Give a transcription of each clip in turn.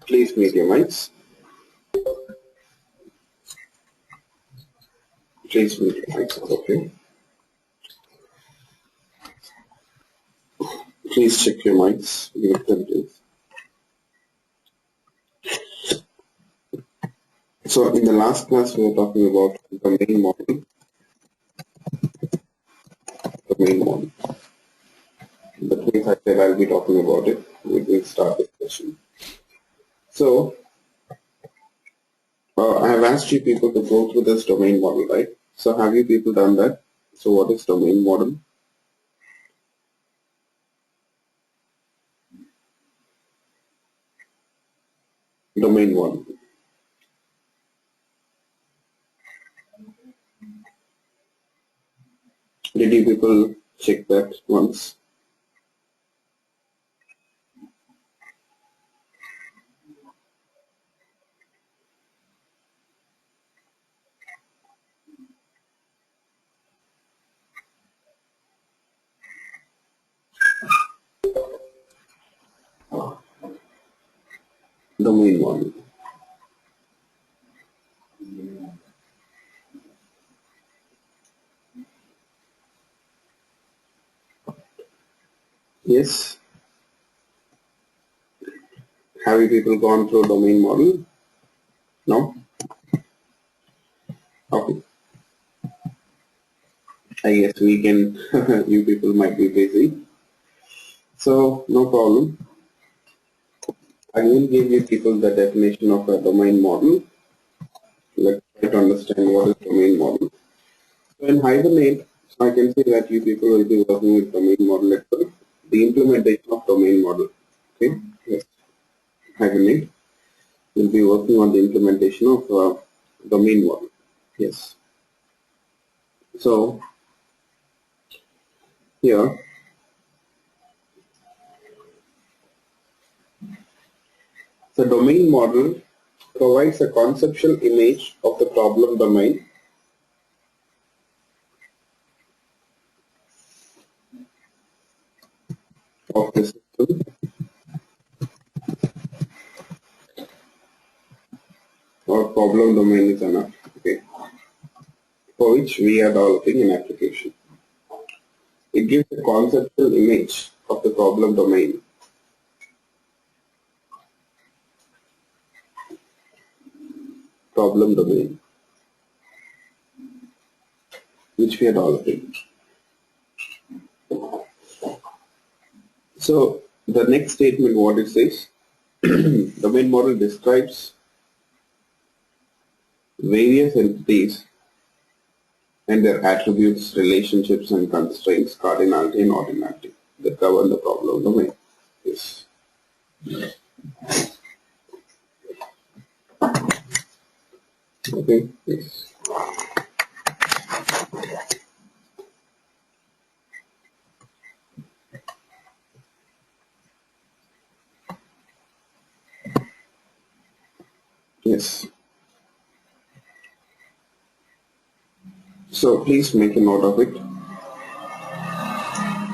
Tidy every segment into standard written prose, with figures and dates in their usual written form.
Please mute your mics. Please mute your mics. Okay. Please check your mics. Mute them, please. So in the last class we were talking about the main model. The main model. That means I said I'll be talking about it. We will start the session. So I have asked you people to go through this domain model, right? So have you people done that? So what is domain model? Domain model. Did you people check that once? Domain model. Yes. Have you people gone through domain model? No? Okay. I guess we can, you people might be busy. So no problem. I will give you people the definition of a domain model. Let's try to understand what is domain model. So in Hibernate, so I can say that you people will be working with domain model itself, the implementation of domain model. Okay, yes. Hibernate will be working on the implementation of domain model. Yes. So here, the domain model provides a conceptual image of the problem domain of the system or problem domain is enough, okay, for which we are developing an application. It gives a conceptual image of the problem domain. Problem domain which we are developing. So the next statement what it says, domain model describes various entities and their attributes, relationships and constraints, cardinality and ordinality that govern the problem domain. Yes. Okay. Yes. Yes. So please make a note of it.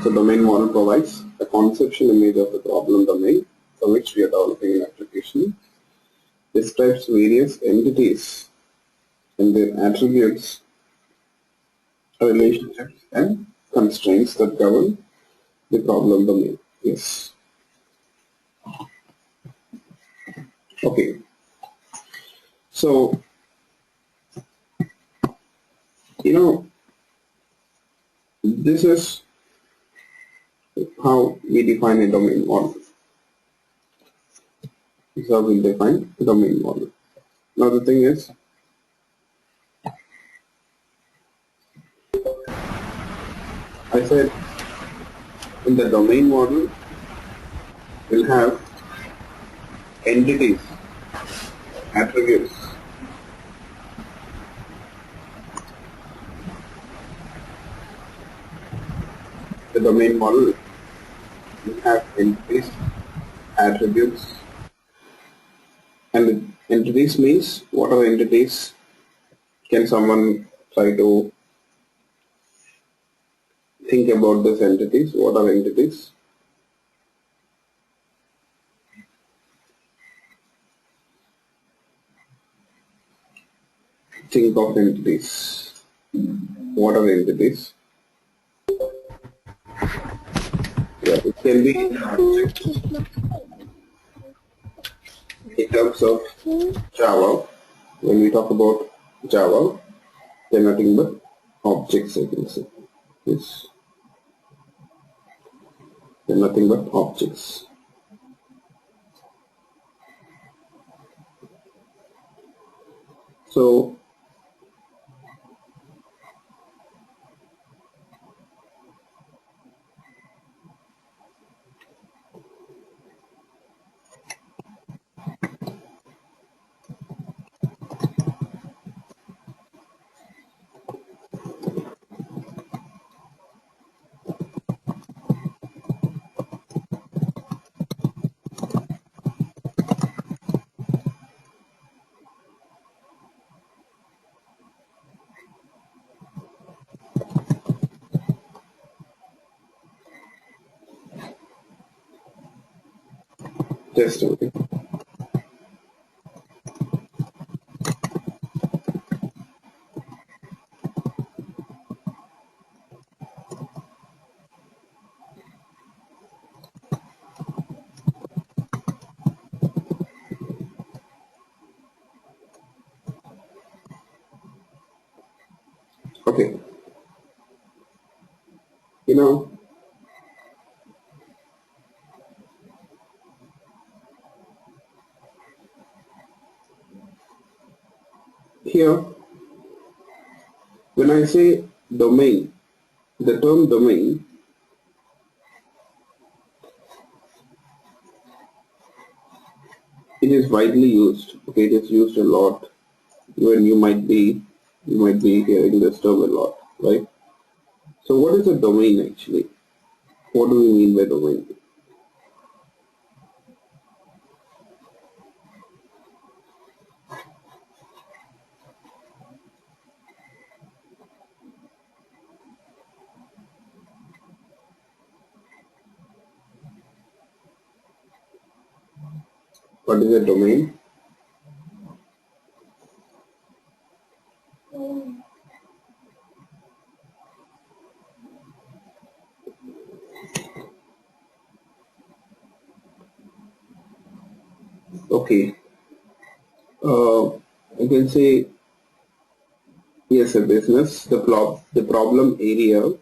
So domain model provides a conceptual image of the problem domain for which we are developing an application. Describes various entities and their attributes, relationships and constraints that govern the problem domain. Yes. Okay. So, this is how we define a domain model. This is how we define a domain model. Now the thing is, I said in the domain model we'll have entities, attributes, the domain model will have entities, attributes, and entities means what are entities? Can someone try to think about these entities? What are entities? think of entities. What are entities? Yeah, it can be in terms of Java. When we talk about Java, they're nothing but objects, I can say. Yes, they're nothing but objects. So just okay. Okay. You know, here when I say domain, the term domain, it is widely used. Okay, it is used a lot. Even you might be hearing this term a lot, right? So what is a domain actually? What do we mean by domain? What is a domain? Okay, I can say yes, a business, the problem area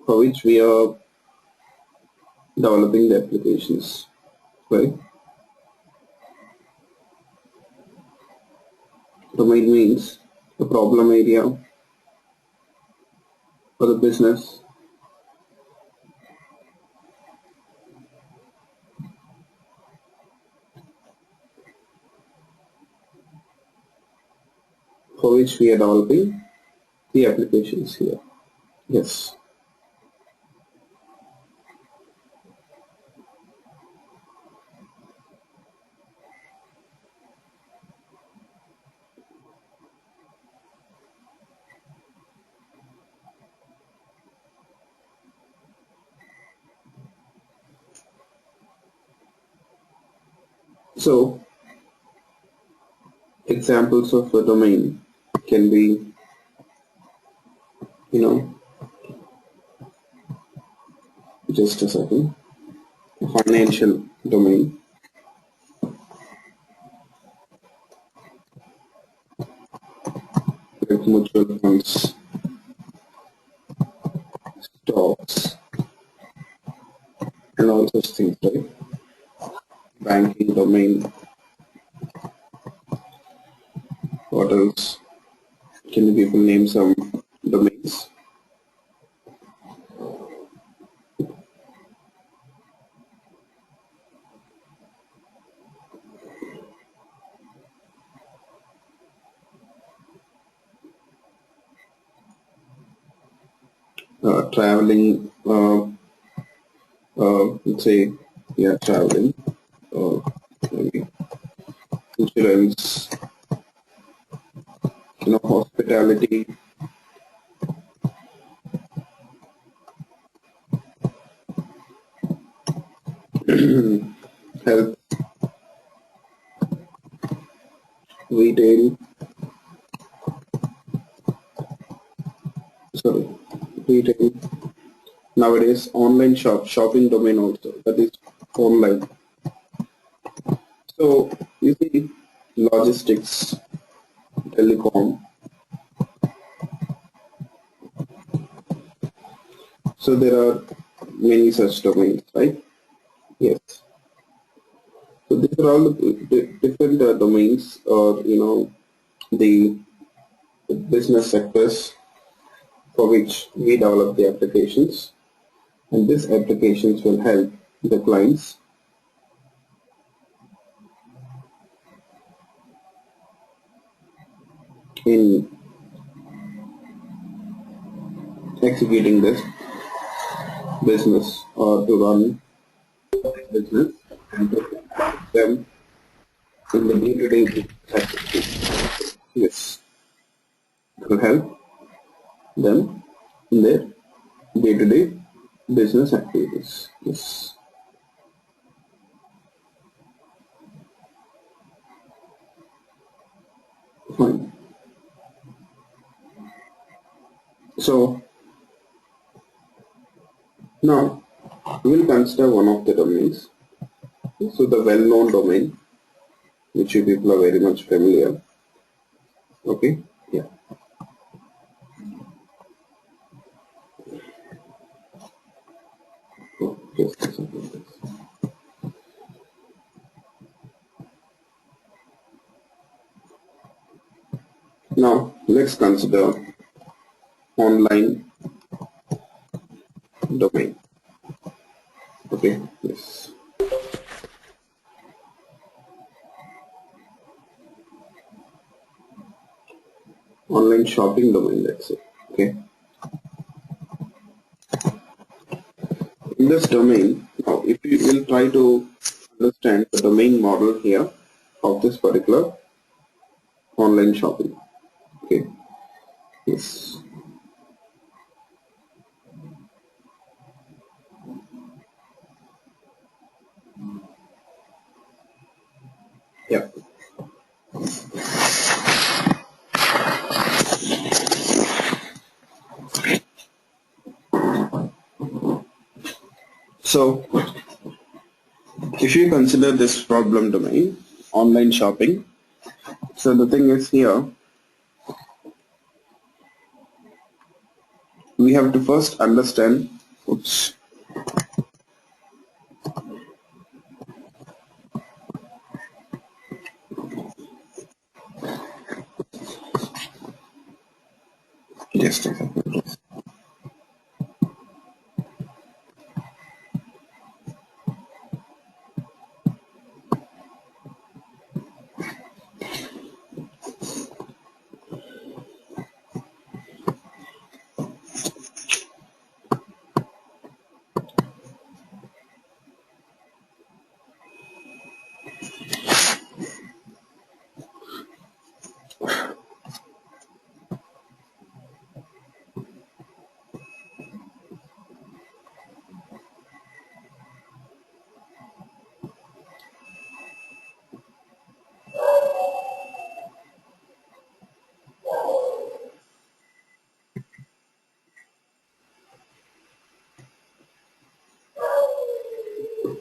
for which we are developing the applications, right? Domain means the problem area for the business for which we are developing the applications here. Yes. So examples of a domain can be, you know, just a second, financial domain, like mutual funds, stocks, and all such things, right? Banking domain, what else? Can you people name some domains? Traveling, let's say, yeah, traveling, uh, maybe insurance, hospitality, health, retail, retail. Nowadays, online shopping domain also, that is online. So you see, logistics, telecom. So there are many such domains, right? Yes. So these are all the different domains, or the business sectors for which we develop the applications, and these applications will help the clients in executing this business, or to run business, and to help them in the day-to-day business activities. Yes, to help them in their day-to-day business activities. Yes, fine. So now we will consider one of the domains. So the well-known domain, which you people are very much familiar. Okay, yeah. Oh, just a second. Now let's consider online domain. Okay, yes. Online shopping domain, let's say. Okay. In this domain, now if you will try to understand the domain model here of this particular online shopping. Okay. Yes. Yeah. So if you consider this problem domain, online shopping, so the thing is here, we have to first understand, oops, just a second.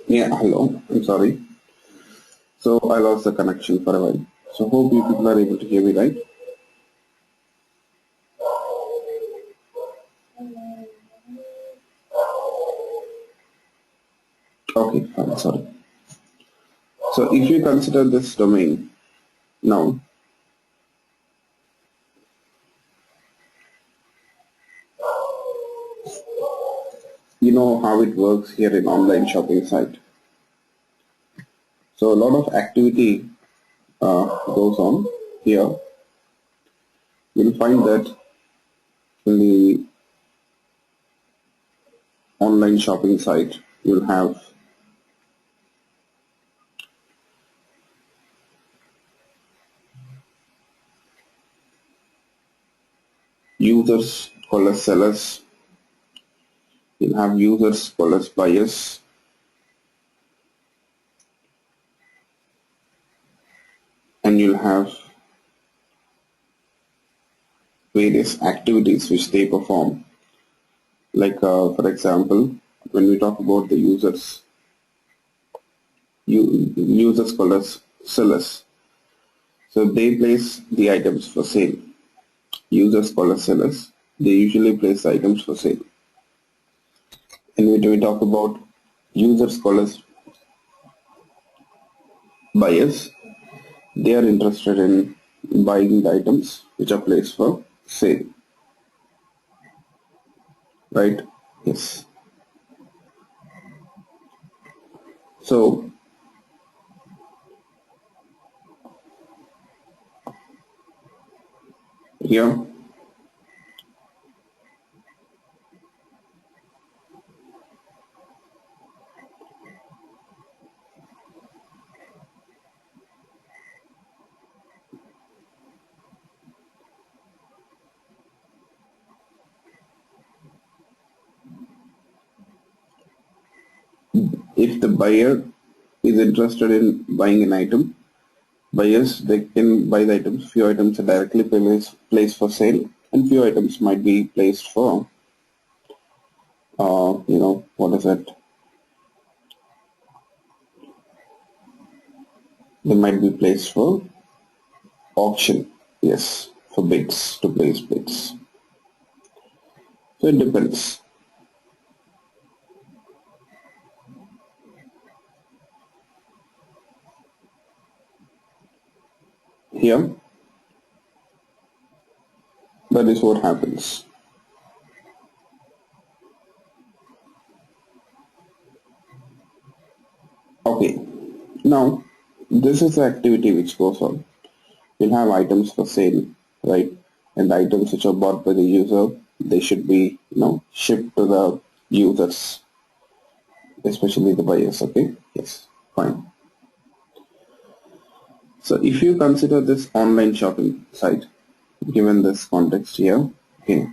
Yeah, hello, I'm sorry. So I lost the connection for a while. So hope you people are able to hear me, right? Okay, fine, sorry. So if you consider this domain now, you know how it works here in online shopping site. So a lot of activity goes on here. You'll find that in the online shopping site, you'll have users called as sellers, you'll have users called as buyers, and you'll have various activities which they perform Like for example, when we talk about the users called as sellers. So they place the items for sale. Users called as sellers, they usually place the items for sale. And when we talk about users called as buyers, they are interested in buying the items which are placed for sale. Right? Yes. So here, if the buyer is interested in buying an item, buyers, they can buy the items. Few items are directly placed for sale, and few items might be placed for, what is it? They might be placed for auction. Yes, for bids, to place bids. So it depends. Here, that is what happens. Okay, now this is the activity which goes on. We'll have items for sale, right? And the items which are bought by the user, they should be, shipped to the users, especially the buyers. Okay, yes, fine. So if you consider this online shopping site, given this context here, okay,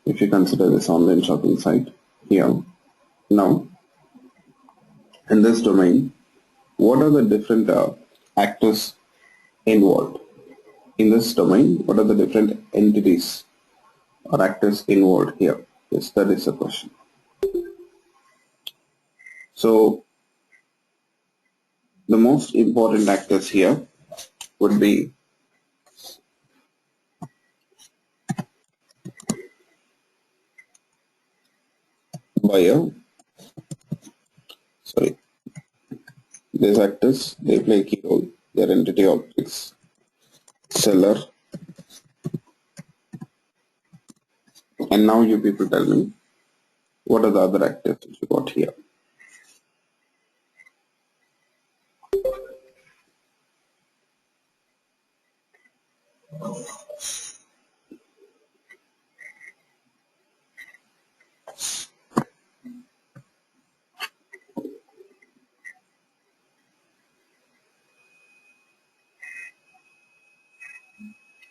if you consider this online shopping site here, now in this domain, what are the different actors involved? In this domain, what are the different entities or actors involved here? Yes, that is the question. So the most important actors here would be buyer, sorry, these actors, they play a key role, their entity objects, seller, and now you people tell me what are the other actors that you got here.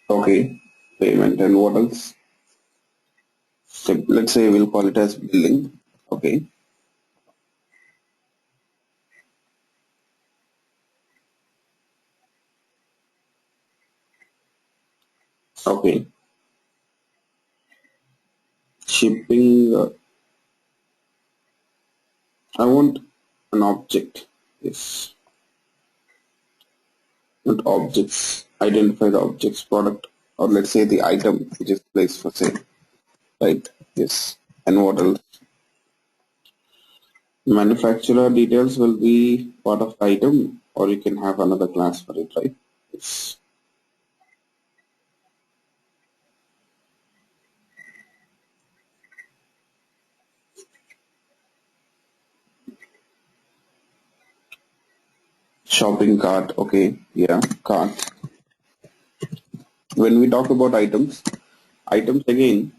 Okay, payment, and what else? So let's say we'll call it as billing. Okay. Okay. Shipping, I want an object. Yes. Not objects. Identify the object's product, or let's say the item which is placed for sale. Right. Yes. And what else? Manufacturer details will be part of the item, or you can have another class for it, right? Yes. Shopping cart. Okay. Yeah. Cart. When we talk about items again,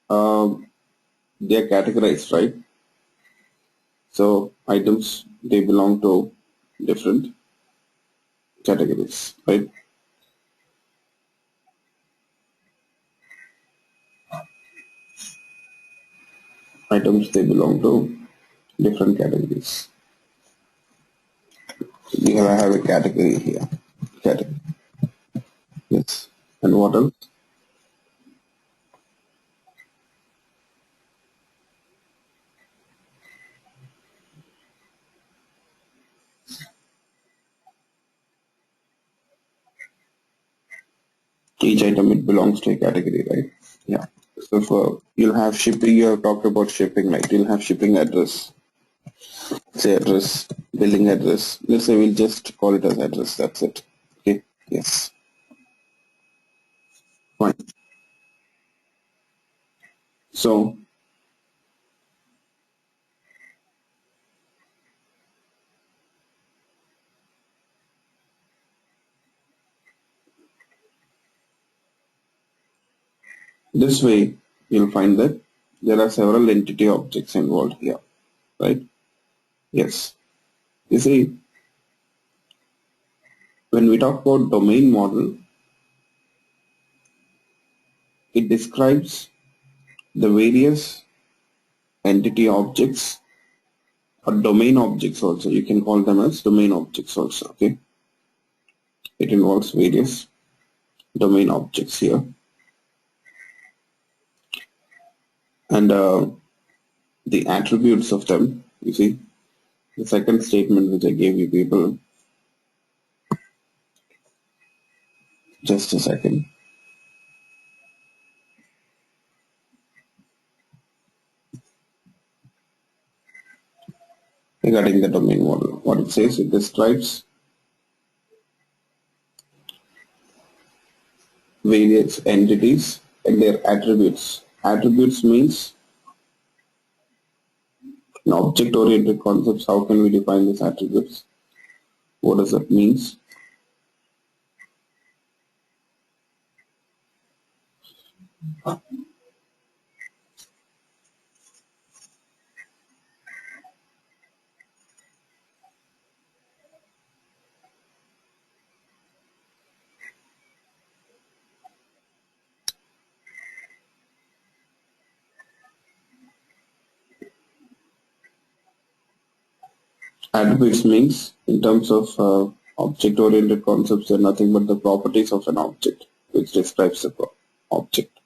they are categorized, right? So items, they belong to different categories, right? Items, they belong to different categories. We have a category here. Category. Yes. And what else? Each item, it belongs to a category, right? Yeah. So for you'll have shipping, you have talked about shipping, right? You'll have shipping address, say address, billing address. Let's say we'll just call it as address. That's it. Okay. Yes. Fine. So this way you'll find that there are several entity objects involved here, right? Yes. You see, when we talk about domain model, it describes the various entity objects or domain objects also. You can call them as domain objects also. Okay. It involves various domain objects here. And the attributes of them, you see, the second statement which I gave you people, just a second, regarding the domain model. What it says, it describes various entities and their attributes. Attributes means in object-oriented concepts, how can we define these attributes? What does that mean? Attributes means, in terms of object-oriented concepts, are nothing but the properties of an object, which describes the object.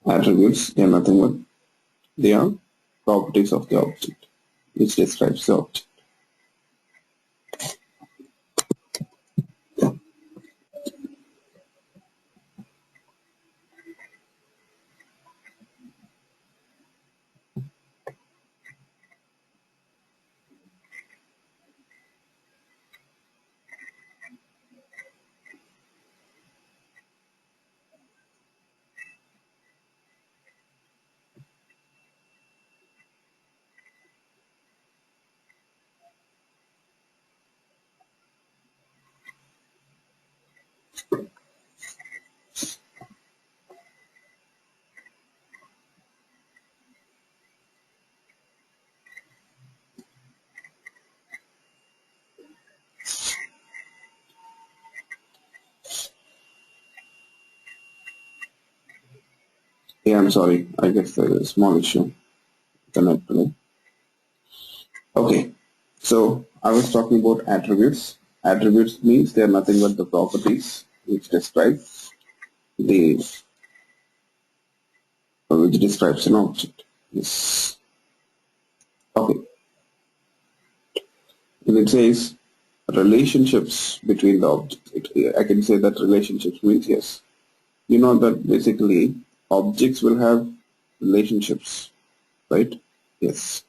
Attributes, they are nothing but they are properties of the object, which describes the object. Yeah, I'm sorry. I guess there's a small issue. Connect to. Okay, so I was talking about attributes. Attributes means they are nothing but the properties which describe the which describes an object. Yes. Okay. And it says relationships between the objects. I can say that relationships means yes. You know that basically objects will have relationships, right? Yes.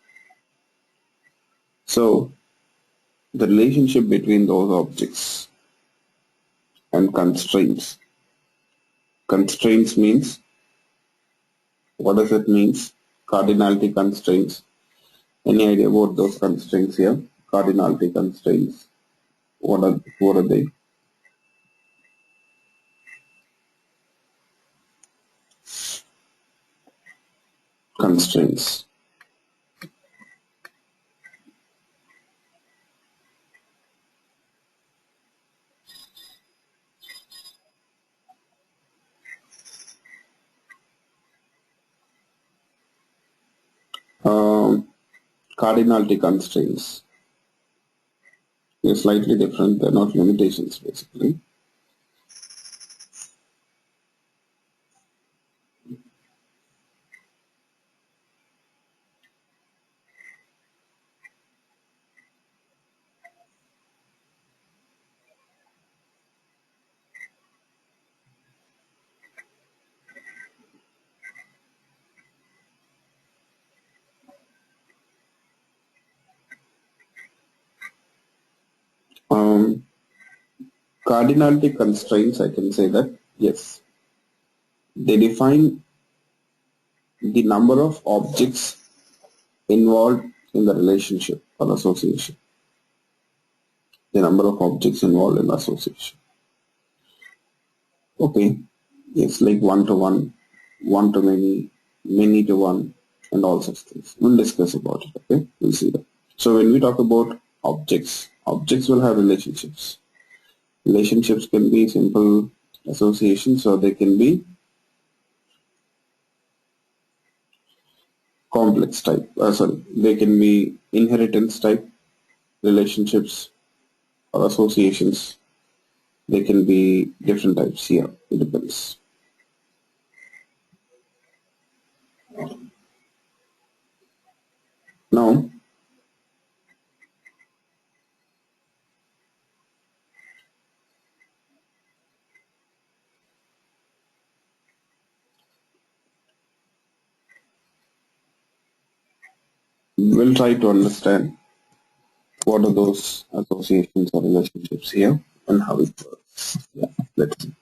So the relationship between those objects and constraints. Constraints means, what does it means? Cardinality constraints. Any idea about those constraints here? Cardinality constraints. What are they? Constraints. Um, Cardinality constraints. They're slightly different. They're not limitations basically. Um, Cardinality constraints, I can say that, yes, they define the number of objects involved in the relationship or association. The number of objects involved in the association. Okay, yes, like one to many, many to one, and all such things. We'll discuss about it, okay? We'll see that. So when we talk about objects, objects will have relationships. Relationships can be simple associations or they can be complex type. They can be inheritance type relationships or associations. They can be different types here. It depends. Now, we'll try to understand what are those associations or relationships here and how it works. Yeah, let's see.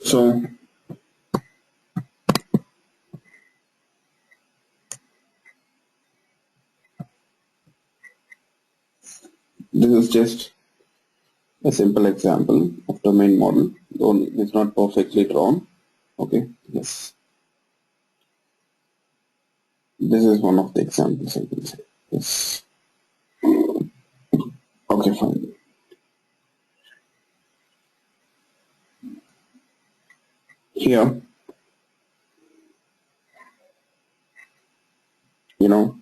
So, this is just a simple example of domain model. It's not perfectly drawn. Okay, yes. This is one of the examples I can say. Yes. Okay, fine. Here, you know,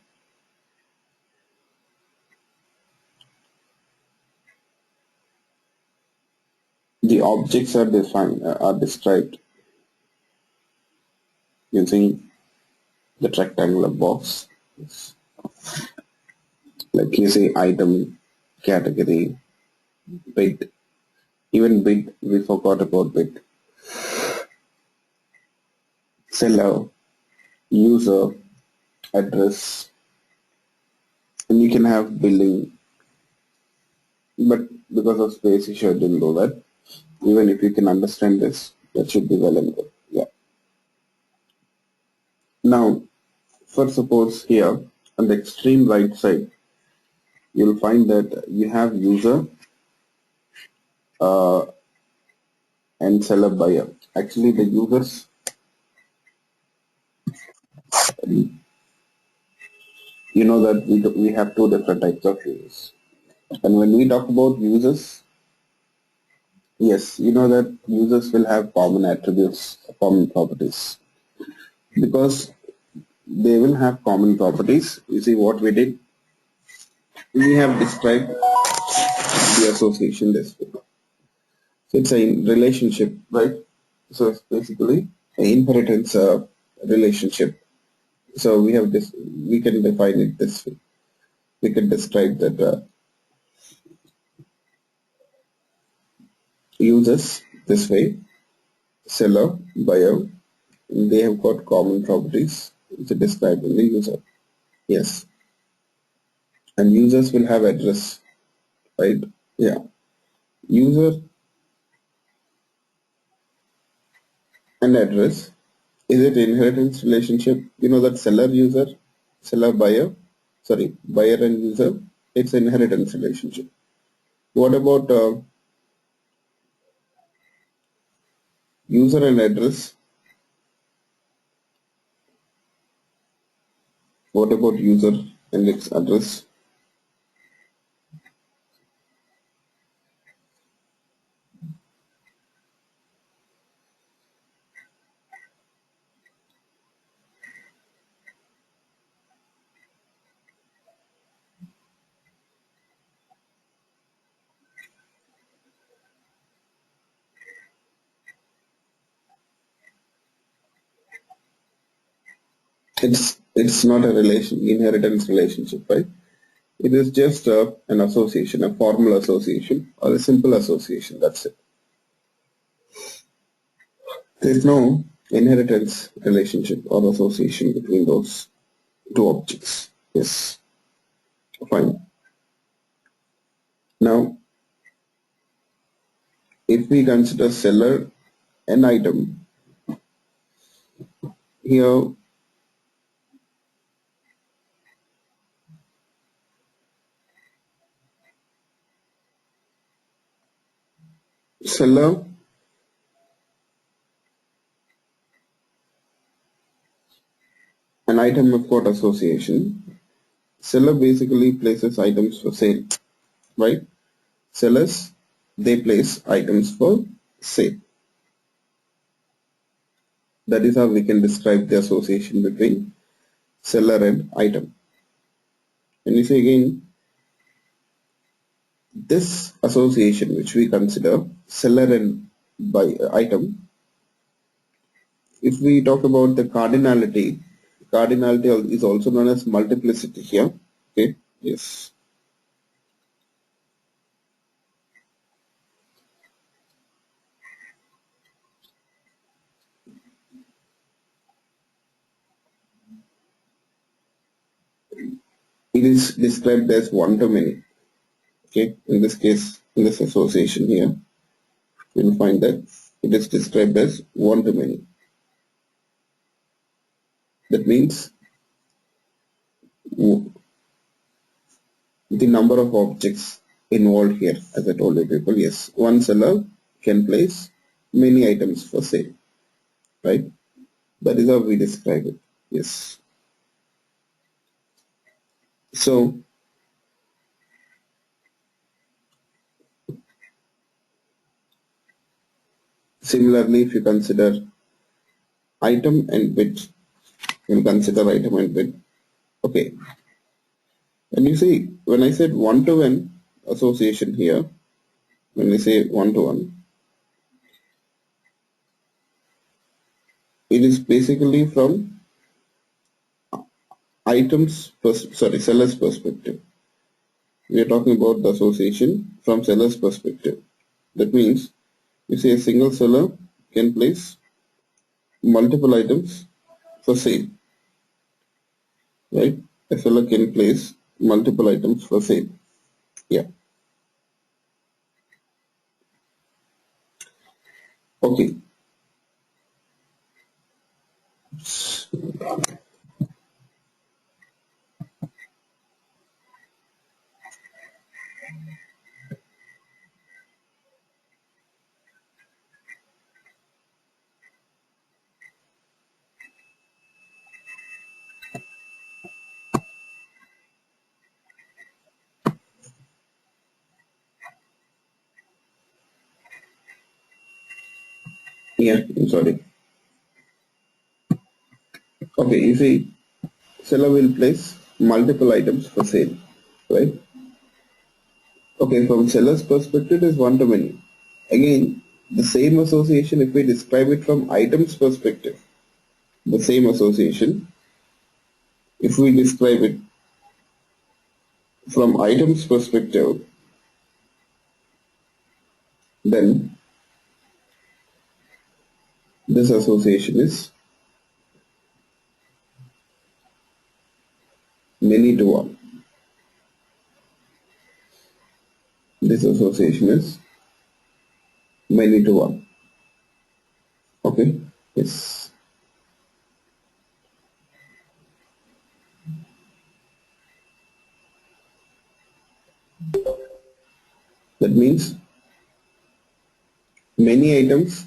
the objects are defined, are described using the rectangular box. Yes. Like you say item, category, bid, even bid, we forgot about bid, seller, user, address, and you can have billing, but because of space issue I didn't do that. Even if you can understand this, that should be well and good. Yeah. Now, for suppose here on the extreme right side, you'll find that you have user uh, and seller buyer. Actually, the users, you know that we have two different types of users. And when we talk about users, yes, you know that users will have common attributes, common properties. Because they will have common properties, you see what we did? We have described the association this way. So it's a relationship, right? So it's basically an inheritance relationship. So we have this, we can define it this way. We can describe that users this way, seller, buyer, they have got common properties which are described in the user. Yes. And users will have address, right? Yeah. User and address. Is it inheritance relationship? You know that seller user, seller buyer, sorry, buyer and user, it's an inheritance relationship. What about user and address? What about user and its address? It's not a inheritance relationship, right? It is just an association, a formal association or a simple association. That's it. There's no inheritance relationship or association between those two objects. Yes, fine. Now, if we consider seller and item, here seller and item have got association. Seller basically places items for sale, right? Sellers, they place items for sale. That is how we can describe the association between seller and item. And you see again, this association which we consider seller and by item, if we talk about the cardinality, cardinality is also known as multiplicity here. Okay, yes. It is described as one to many. Okay, in this case, in this association here, you will find that it is described as one to many. That means the number of objects involved here, as I told you people, yes, one seller can place many items for sale, right? That is how we describe it. Yes. So similarly, if you consider item and bit, you consider item and bit. Okay. And you see, when I said one-to-one association here, when I say one-to-one, it is basically from seller's perspective. We are talking about the association from seller's perspective. That means you say a single seller can place multiple items for sale, right? A seller can place multiple items for sale. Yeah. Okay. Yeah, I'm sorry. Okay, you see, seller will place multiple items for sale, right? Okay, from seller's perspective, it is one to many. Again, the same association, if we describe it from item's perspective, the same association, if we describe it from item's perspective, then this association is many to one. This association is many to one. Okay, yes. That means many items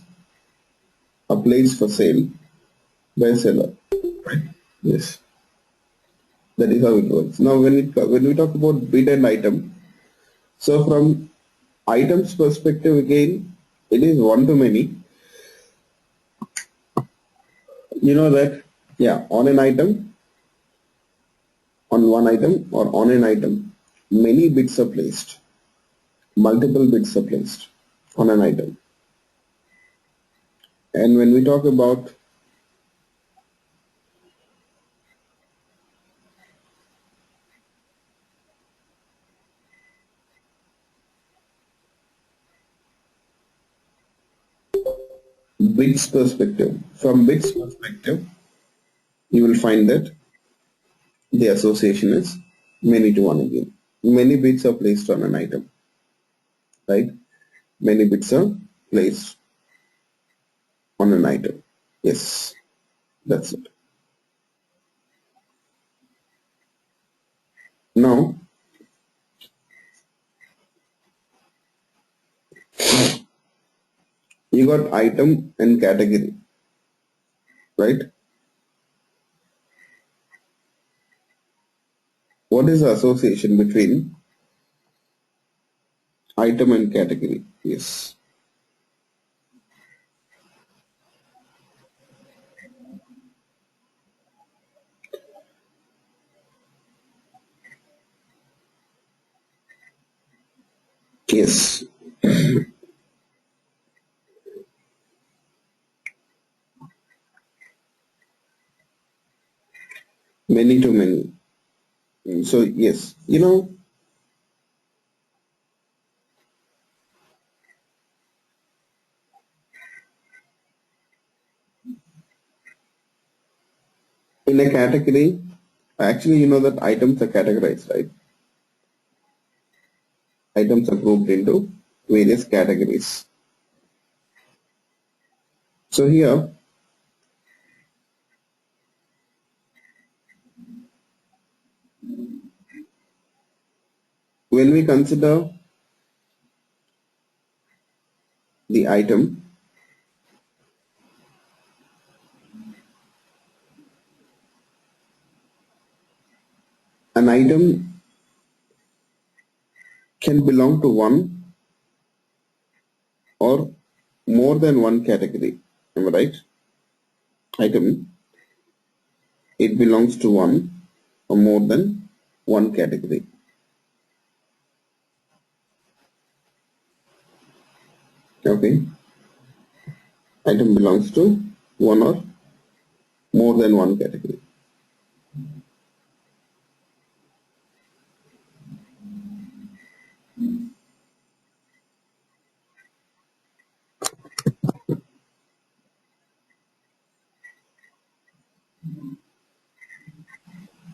are placed for sale by a seller. Yes, that is how it works. Now, when we talk about bid and item, so from items perspective again, it is one to many. You know that, yeah, on an item, on one item or on an item, many bids are placed, multiple bids are placed on an item. And when we talk about bits perspective, from bits perspective, you will find that the association is many to one again. Many bits are placed on an item, right? Many bits are placed on an item. Yes, that's it. Now, you got item and category, right? What is the association between item and category? Yes. Yes. Many to many. So yes, in a category, actually you know that items are categorized, right? Items are grouped into various categories. So here, when we consider the item, an item can belong to one or more than one category. Am I right? Item, it belongs to one or more than one category. Okay. Item belongs to one or more than one category.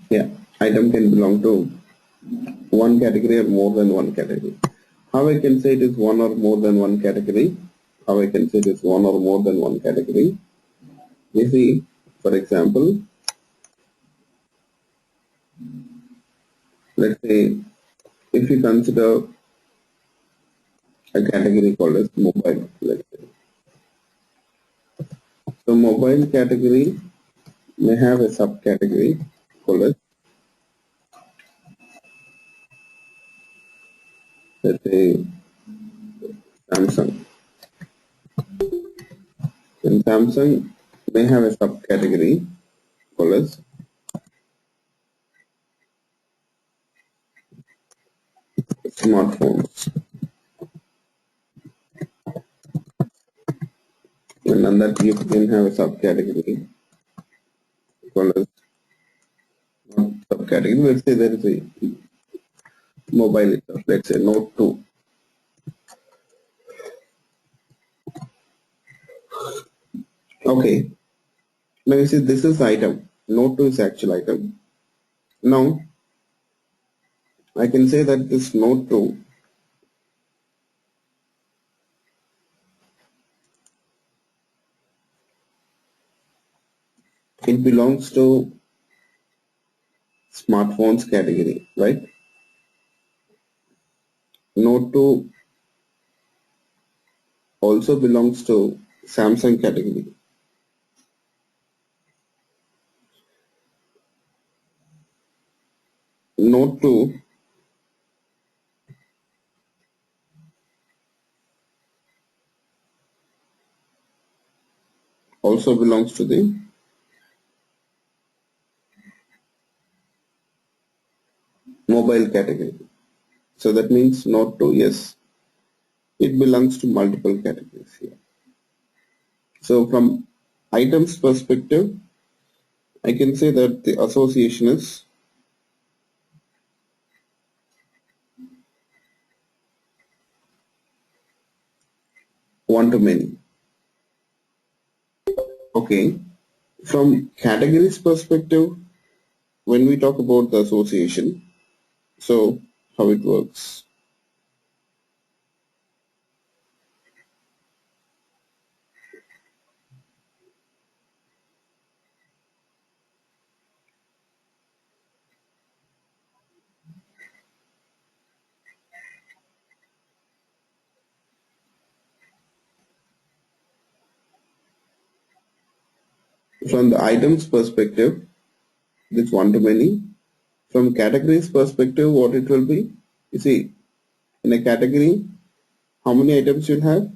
Yeah. Item can belong to one category or more than one category. How I can say it is one or more than one category? How I can say it is one or more than one category? You see, for example, let's say if you consider a category called as mobile, let's say. So mobile category may have a subcategory called as, let's say, Samsung. And Samsung may have a subcategory called as smartphones. And under that you can have a subcategory called as not subcategory. Let's say there is a mobile itself. Let's say Note 2. Okay. Now you see this is item. Note 2 is actual item. Now I can say that this Note 2 it belongs to smartphones category, right? Note 2 also belongs to Samsung category. Note 2 also belongs to the mobile category. So that means Note 2, yes, it belongs to multiple categories here. So from items perspective, I can say that the association is one to many. Okay, from categories perspective, when we talk about the association, so how it works. From the items perspective, it's one to many. From categories perspective, what it will be? You see, in a category, how many items you'll have?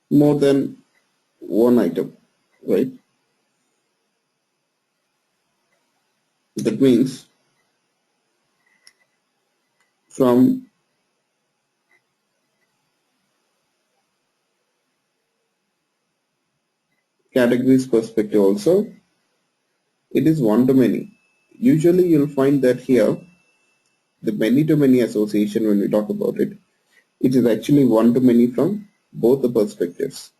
More than one item, right? That means from categories perspective also, it is one to many. Usually you'll find that here, the many to many association, when we talk about it, it is actually one to many from both the perspectives.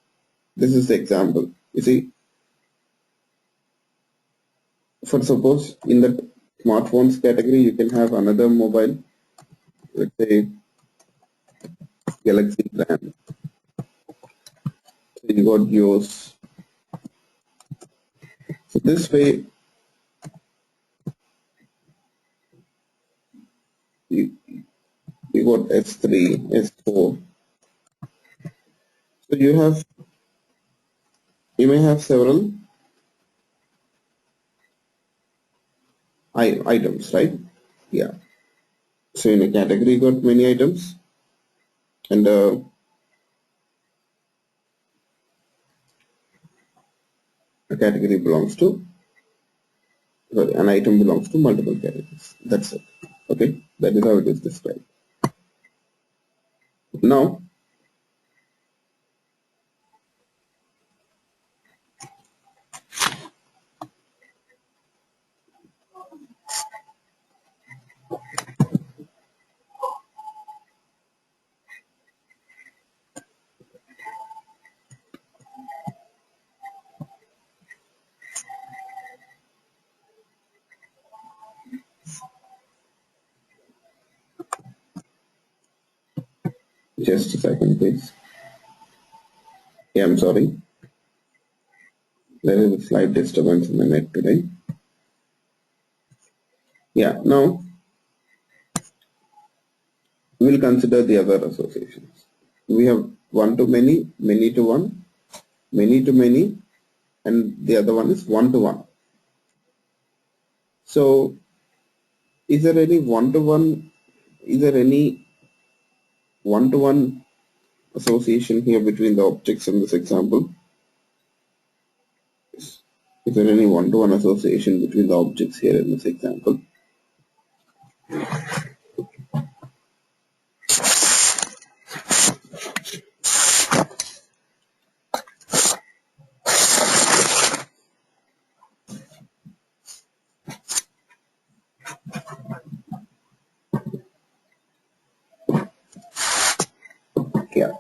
This is the example. You see, for suppose in the smartphones category, you can have another mobile, let's say Galaxy brand. So you got yours. So this way, you, you got S3, S4. So you may have several items, right? Yeah. So in a category, you got many items, and a category belongs to, sorry, an item belongs to multiple categories. That's it. Okay, that is how it is described. Now, just a second, please. Yeah, I'm sorry. There is a slight disturbance in the net today. Yeah, now we'll consider the other associations. We have one to many to one, many to many, and the other one is one to one. So, is there any one to one? Is there any one to one association here between the objects in this example? Is there any one to one association between the objects here in this example? Yeah.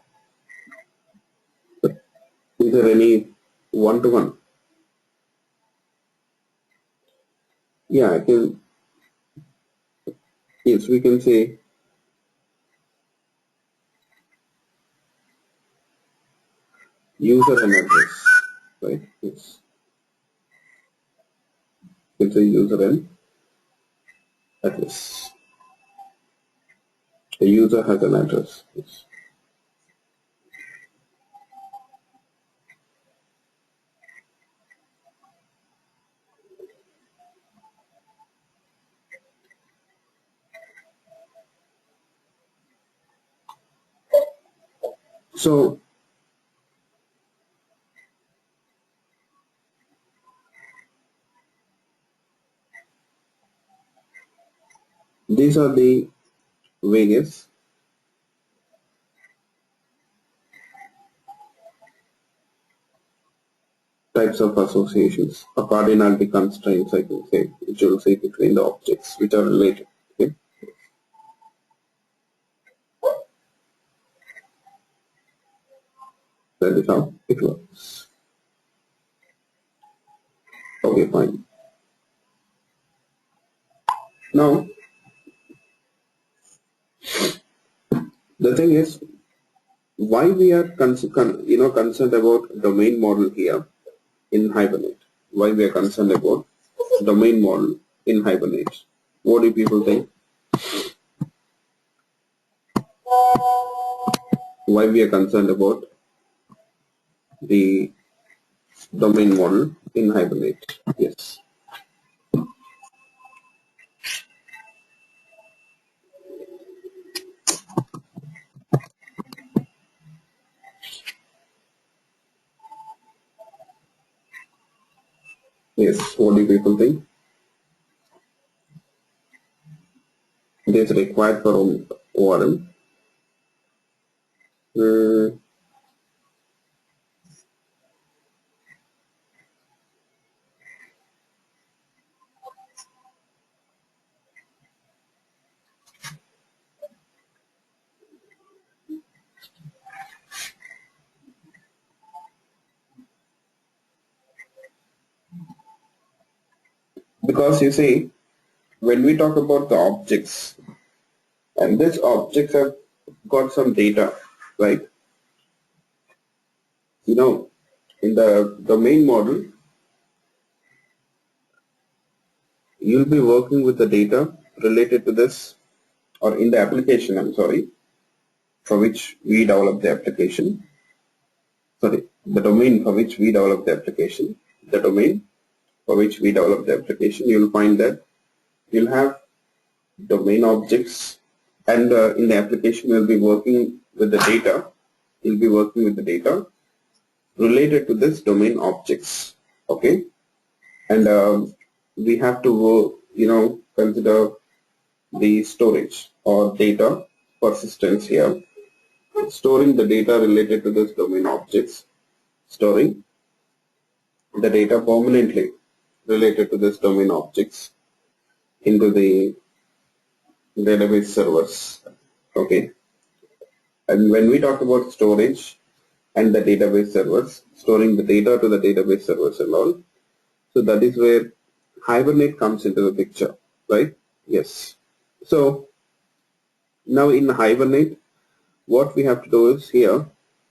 Is there any one to one? Yeah, I can. Yes, we can say user and address, right? Yes, we can say user and address. The user has an address. Yes. So these are the various types of associations, a cardinality constraints, I can say, which will say between the objects which are related. Okay? That is how it works. Okay, fine. Now, the thing is, why we are concerned about domain model here in Hibernate? Why we are concerned about domain model in Hibernate? What do people think? Why we are concerned about the domain model in Hibernate? Yes. Yes. What do people think? It is required for ORM. Because you see, when we talk about the objects, and these objects have got some data, right? In the domain model, you'll be working with the data related to this, or in the application, I'm sorry, for which we develop the application. Sorry, the domain for which we develop the application. The domain for which we develop the application, you'll find that you'll have domain objects, and in the application you'll be working with the data. You'll be working with the data related to this domain objects. Okay, and we have to consider the storage or data persistence here, storing the data related to this domain objects, storing the data permanently related to this domain objects into the database servers. Okay, and when we talk about storage and the database servers, storing the data to the database servers and all, so that is where Hibernate comes into the picture, right? Yes. So now in Hibernate, what we have to do is here,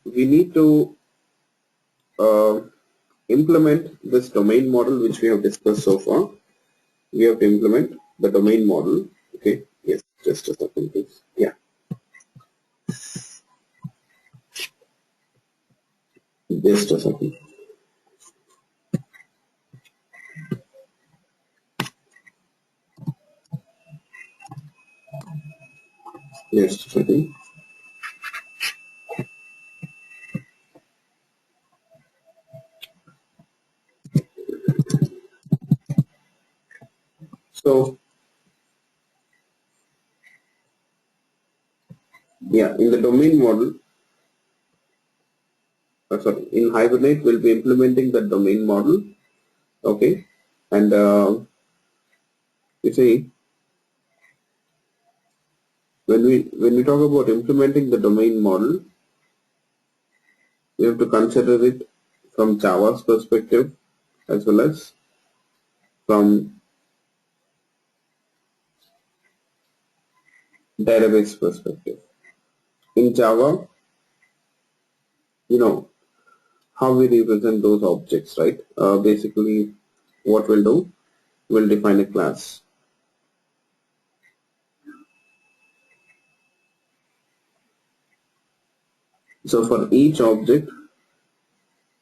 we need to uh, implement this domain model which we have discussed so far. We have to implement the domain model. Okay, yes, just a second please. Yeah, just a second. Just a second. So yeah, in the domain model, sorry, in Hibernate we'll be implementing the domain model. Okay, and you see, when we talk about implementing the domain model, we have to consider it from Java's perspective as well as from database perspective. In Java, you know how we represent those objects, right? Basically, what we'll do, we'll define a class. So for each object,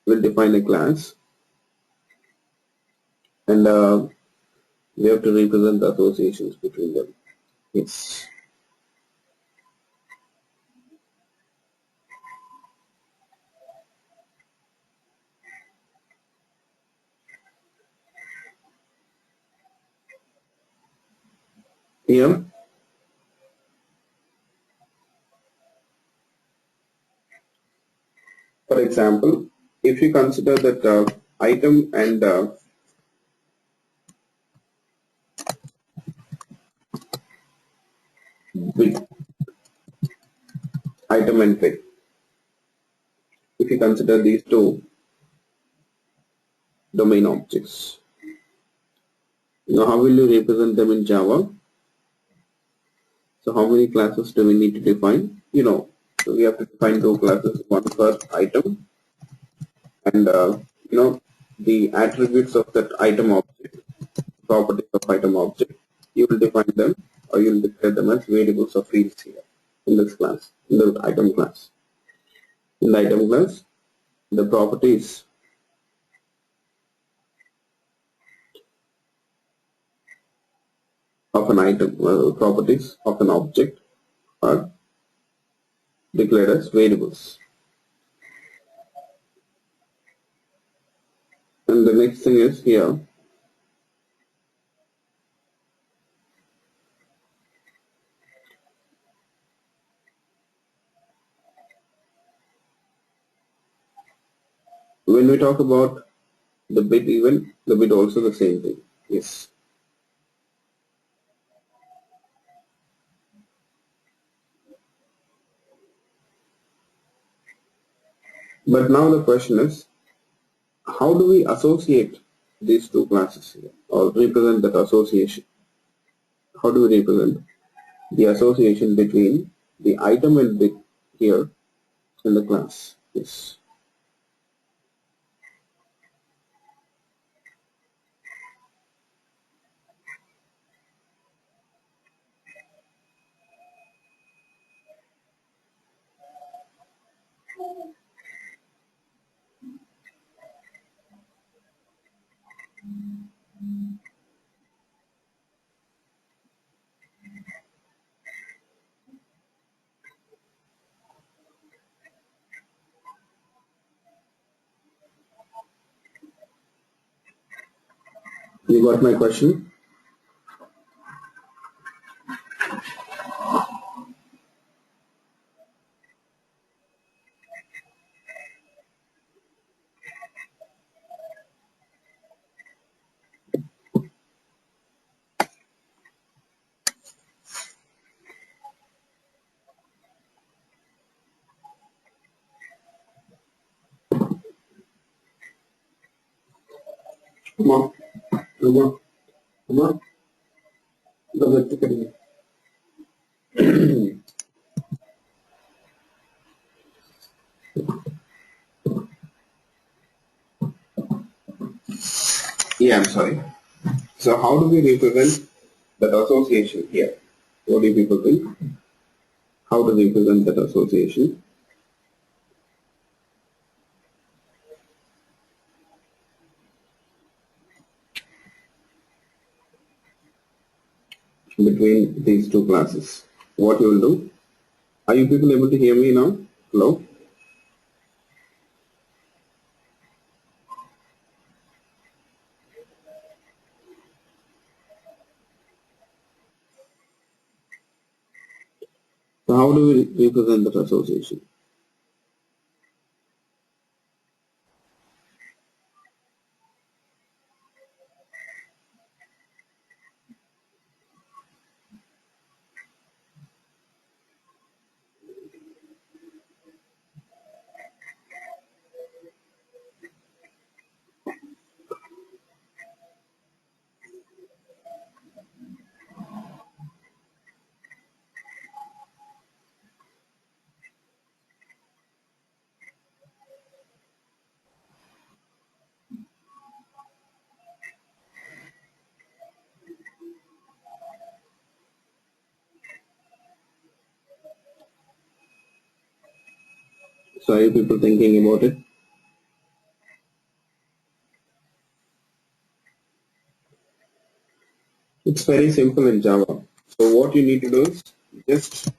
we'll define a class, and we have to represent the associations between them. Yes. Here, for example, if you consider that item and big, item and big. If if you consider these two domain objects. Now how will you represent them in Java? So how many classes do we need to define? So we have to define two classes, one for item and the attributes of that item object, properties of item object. You will define them or you will declare them as variables or fields here in this class, in the item class. In the item class, the properties of an item, properties of an object are declared as variables. And the next thing is here, when we talk about the bit even, the bit also the same thing. Yes. But now the question is, how do we associate these two classes here or represent that association? How do we represent the association between the item and bit here in the class? Yes. You got my question? Come on. Come on. Come on. Yeah, I'm sorry. So how do we represent that association here? What do people think? How do we represent that association between these two classes? What you will do? Are you people able to hear me now? Hello? So how do we represent that association? So are you people thinking about it? It's very simple in Java. So what you need to do is just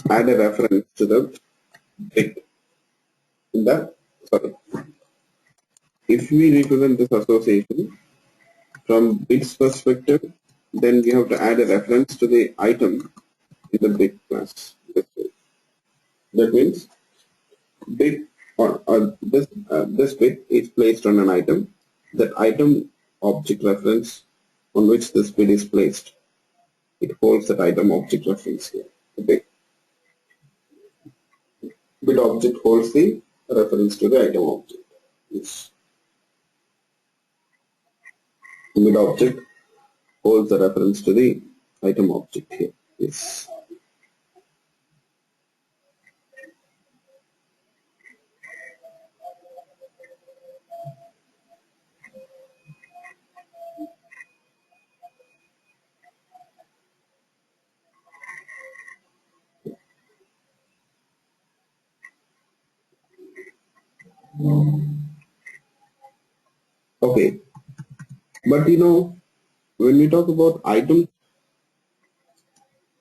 add a reference to the bit in the, sorry. If we represent this association from bits perspective, then we have to add a reference to the item in the bit class. That means bit or this bit is placed on an item. That item object reference on which this bit is placed, it holds that item object reference here. The bit object holds the reference to the item object. Yes. Mid object holds the reference to the item object here. Yes. Okay. But when we talk about items,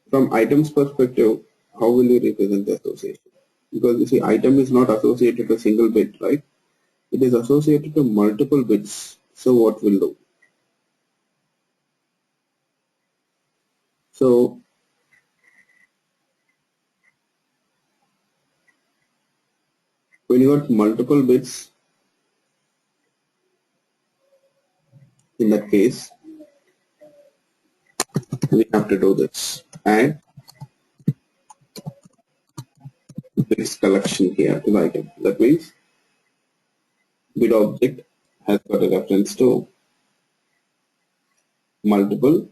from items perspective, how will you represent the association? Because you see, item is not associated to a single bit, right? It is associated to multiple bits. So what will do? So when you got multiple bits, in that case, we have to do this. Add bits collection here to the item. That means bit object has got a reference to multiple.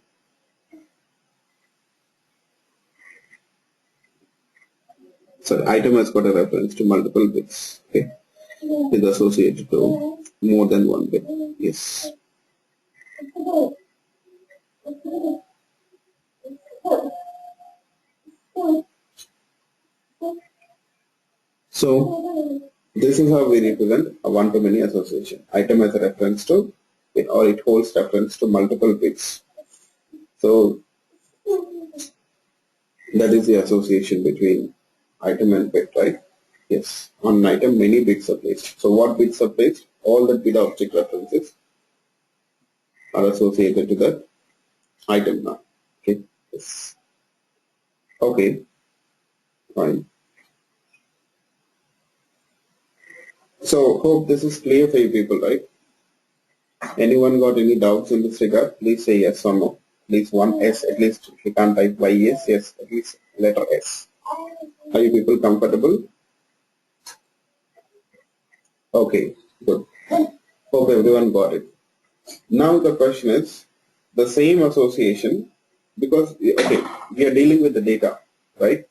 So item has got a reference to multiple bits. Okay, is associated to more than one bit. Yes. So this is how we represent a one-to-many association. Item has a reference to it, or it holds reference to multiple bits. So that is the association between item and bit, right? Yes. On an item, many bits are placed. So what bits are placed? All the bit object references are associated to that item now. Okay. Yes. Okay. Fine. So hope this is clear for you people, right? Anyone got any doubts in this regard? Please say yes or no. At least one S, at least if you can't type by yes, yes, at least letter S. Are you people comfortable? Okay, good. Hope everyone got it. Now the question is the same association, because okay, we are dealing with the data, right?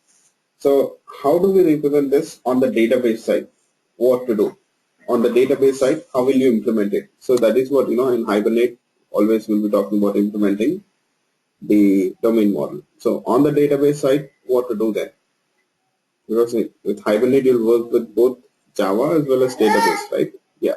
So how do we represent this on the database side? What to do? On the database side, how will you implement it? So that is what, in Hibernate, always we'll be talking about implementing the domain model. So on the database side, what to do then? Because with Hibernate, you'll work with both Java as well as database, right? Yeah.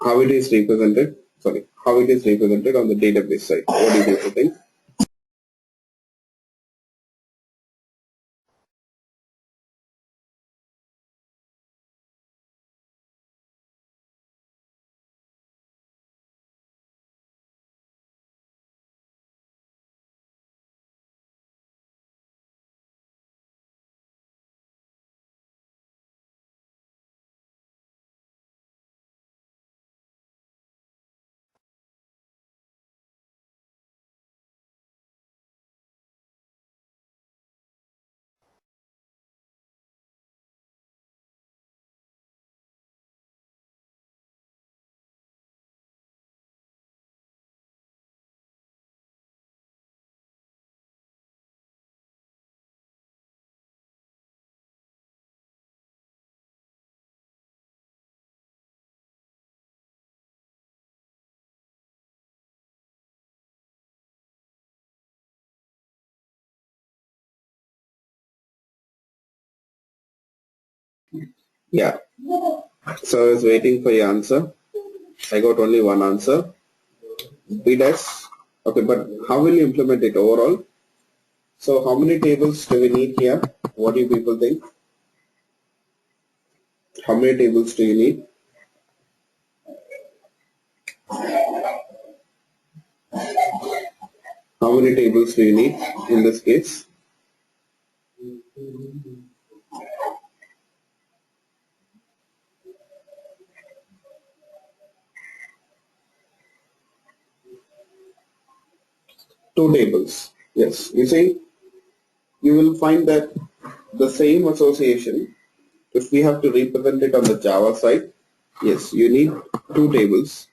How it is represented? Sorry, how it is represented on the database side? What do you think? Yeah. So I was waiting for your answer. I got only one answer. B dash. Okay, but how will you implement it overall? So how many tables do we need here? What do you people think? How many tables do you need? How many tables do you need in this case? two tables. Yes, you see, you will find that the same association, if we have to represent it on the Java side, yes, you need two tables.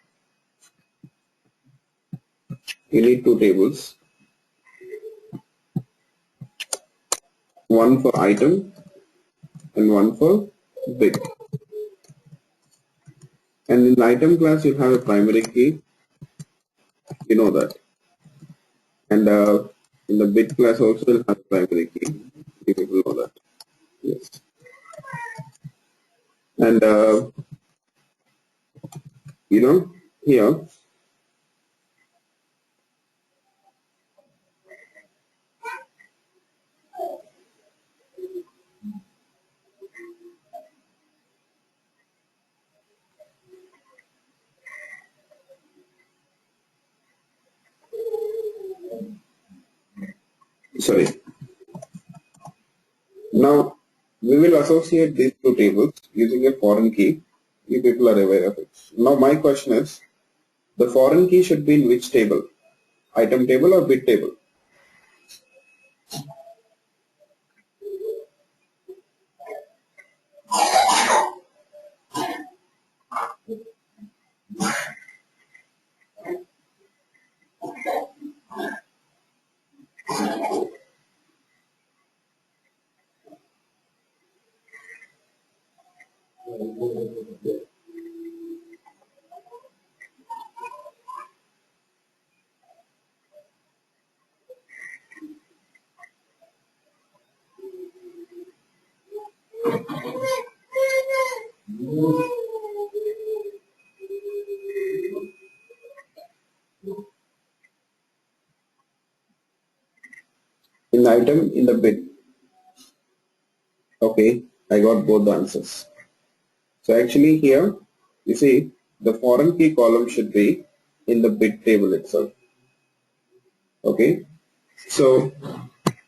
You need two tables, one for item and one for bit. And in the item class, you have a primary key, you know that. And in the bit class also, you'll have a primary key, you people know that. Yes. And here, sorry. Now, we will associate these two tables using a foreign key. You people are aware of it. Now, my question is, the foreign key should be in which table? Item table or bit table? In item, in the bit. Okay, I got both the answers. So actually here, you see, the foreign key column should be in the bit table itself. Okay, so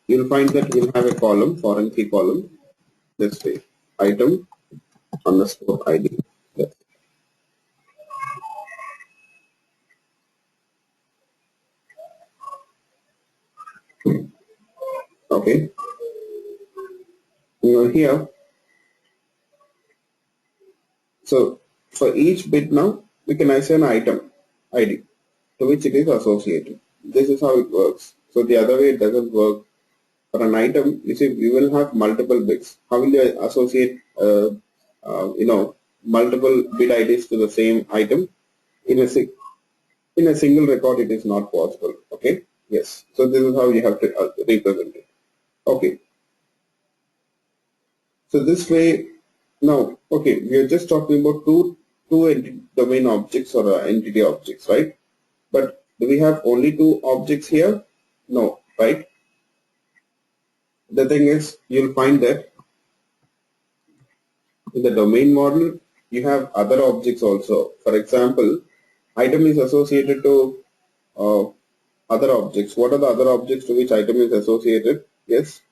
you'll find that we'll have a column, foreign key column, this way, item underscore ID. Yes. Okay, here, so for each bit now, we can assign an item ID to which it is associated. This is how it works. So the other way it doesn't work. For an item, you see, we will have multiple bits. How will you associate, multiple bit IDs to the same item? In a single record, it is not possible. Okay. Yes. So this is how you have to represent it. Okay. So this way, now, okay, we are just talking about two domain objects or entity objects, right? But do we have only two objects here? No, right? The thing is, you'll find that in the domain model, you have other objects also. For example, item is associated to uh, other objects. What are the other objects to which item is associated? Yes.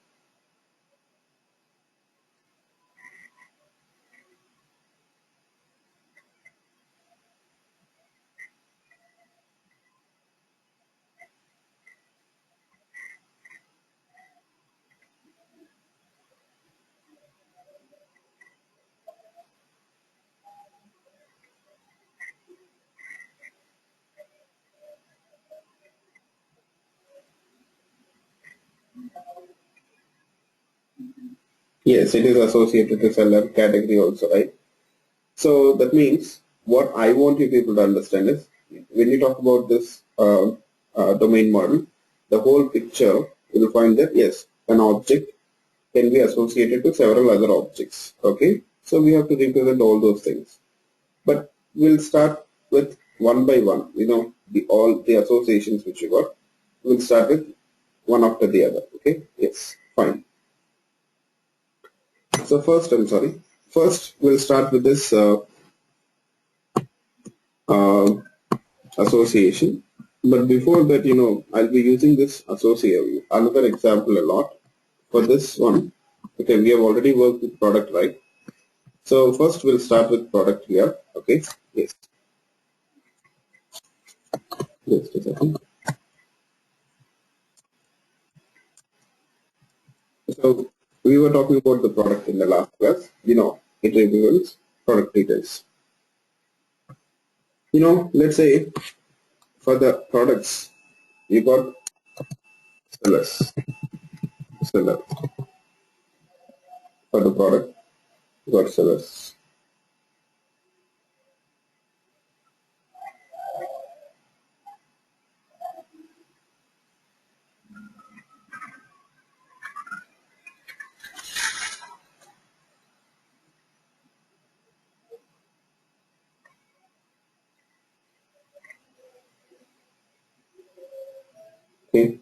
Yes, it is associated to seller category also, right? So that means what I want you people to understand is when you talk about this domain model, the whole picture, you will find that yes, an object can be associated to several other objects. Okay, so we have to represent all those things. But we'll start with one by one. All the associations which you got. We'll start with one after the other. Okay, yes, fine. So first we'll start with this uh, association. But before that, I'll be using this association, another example a lot. For this one, okay, we have already worked with product, right? So first we'll start with product here. Okay, yes, just a second. So we were talking about the product in the last class. It reveals product details. Let's say for the products, you got sellers, seller. For the product, you got sellers. Okay.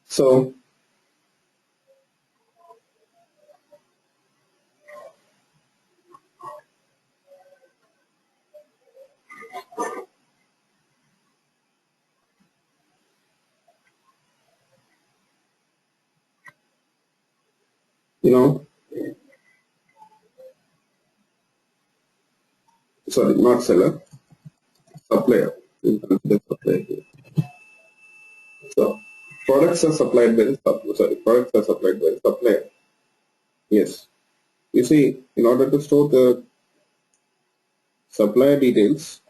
So, you know, sorry, not seller, supplier. You consider supplier here. So, products are supplied by the products are supplied by the supplier. Yes. You see, in order to store the supplier details,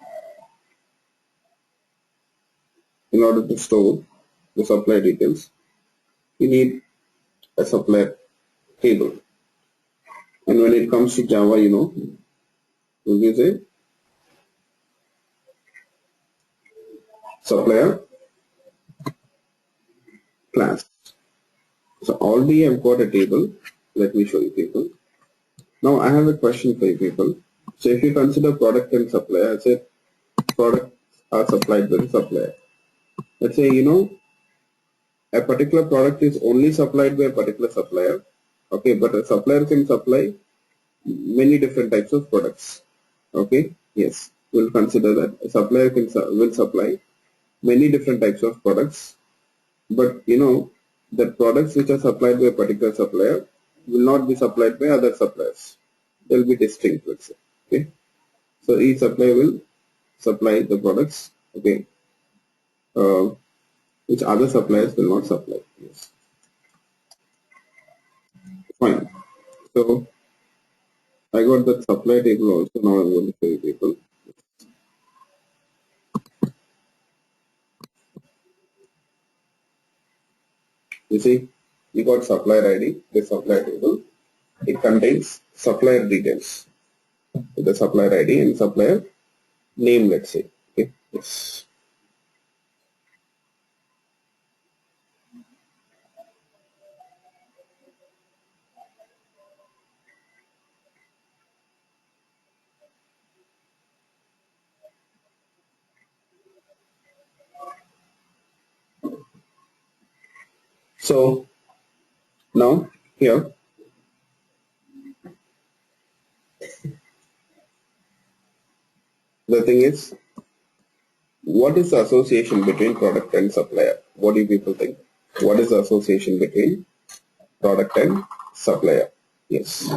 in order to store the supplier details, you need a supplier table. And when it comes to Java, we use a supplier class. So already I've got a table. Let me show you people. Now I have a question for you people. So if you consider product and supplier, I said products are supplied by the supplier. Let's say, a particular product is only supplied by a particular supplier. Okay, but a supplier can supply many different types of products. Okay, yes, we'll consider that a supplier will supply many different types of products, but the products which are supplied by a particular supplier will not be supplied by other suppliers. They'll be distinct, let's say. Okay, so each supplier will supply the products, okay, uh, which other suppliers will not supply. Yes, fine. So I got that supply table also. Now I'm going to show you people. You see, you got supplier ID, the supplier table. It contains supplier details, the supplier ID and supplier name, let's say. Okay. Yes. So now here, the thing is, what is the association between product and supplier? What do you people think? What is the association between product and supplier? Yes.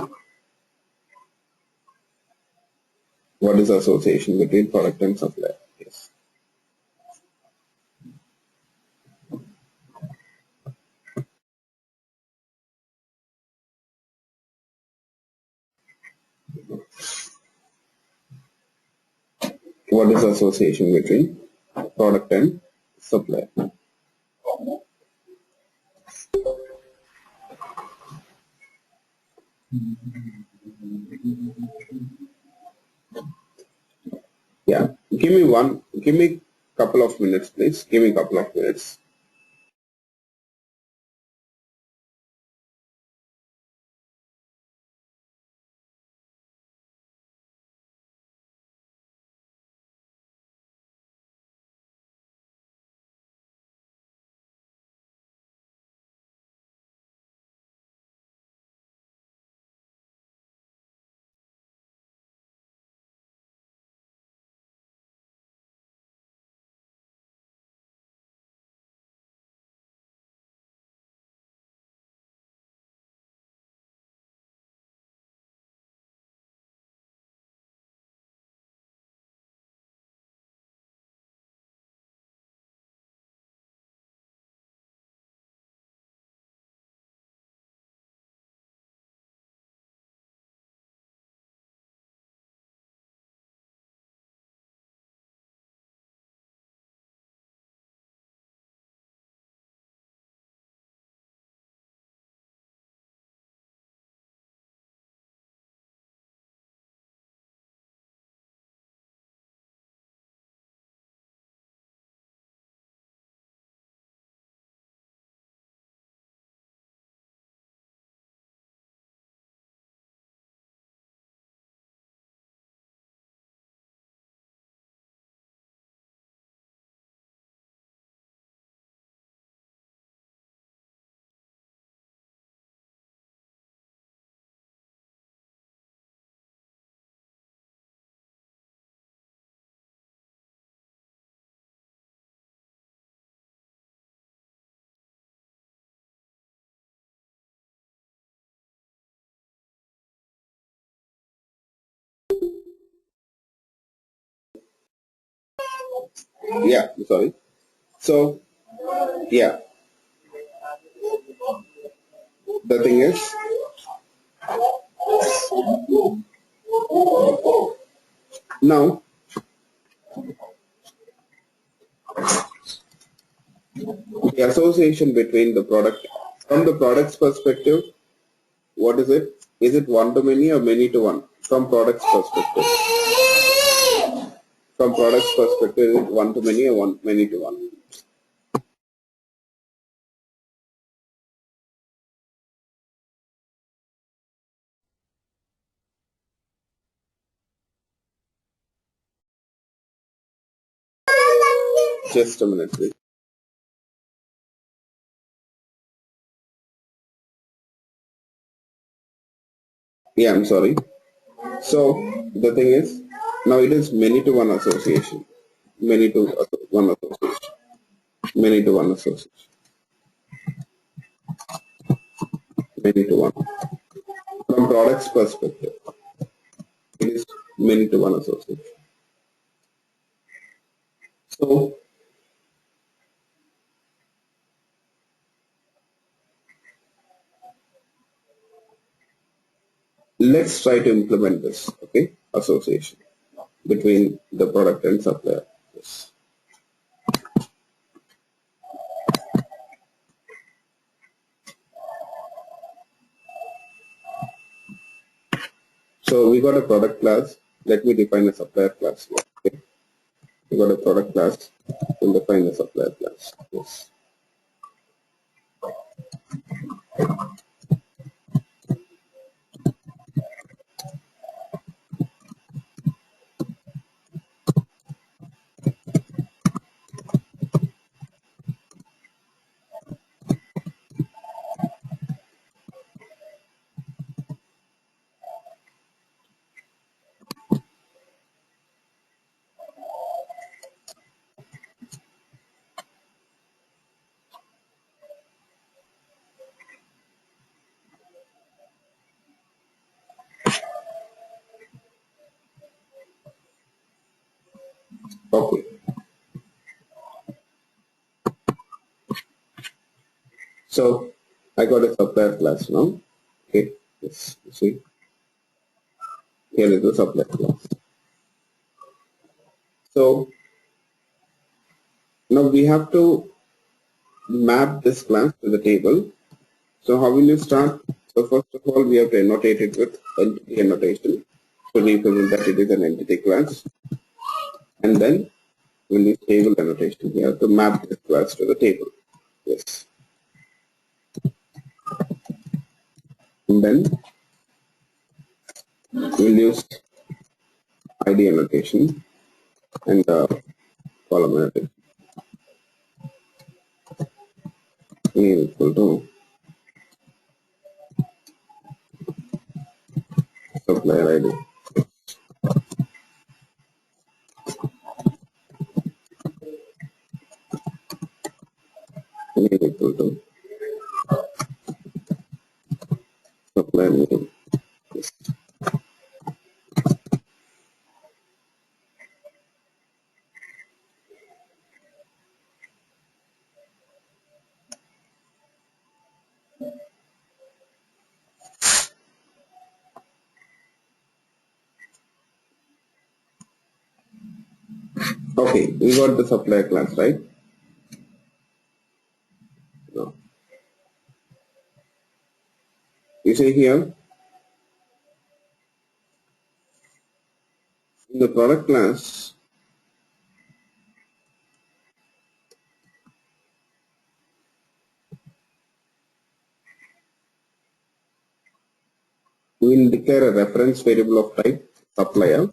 What is the association between product and supplier? Yes. What is the association between product and supplier? Yeah. Give me couple of minutes, please. Give me a couple of minutes. Yeah, sorry. So yeah, the thing is now the association between the product from the product's perspective, what is it? Is it one to many or many to one? From product's perspective. From product's perspective, is it one to many or one many to one? Just a minute, please. Yeah, I'm sorry. So the thing is, now it is many to one association. Many to one association. Many to one association. Many to one. From product's perspective, it is many to one association. So let's try to implement this, okay? Association between the product and supplier. Yes. So we got a product class. Let me define a supplier class here. Okay. We got a product class. We'll define a supplier class. Yes. Okay. So I got a supplier class now. Okay. Yes. You see, here is the supplier class. So now we have to map this class to the table. So how will you start? So first of all, we have to annotate it with entity annotation to represent that it is an entity class. And then we'll use table annotation here to map this class to the table. Yes. And then we'll use ID annotation and column annotation. Name equal to supplier ID. Name equal to supplier name. Yes. Okay, we got the supplier class, right? No. You see here, in the product class, we will declare a reference variable of type supplier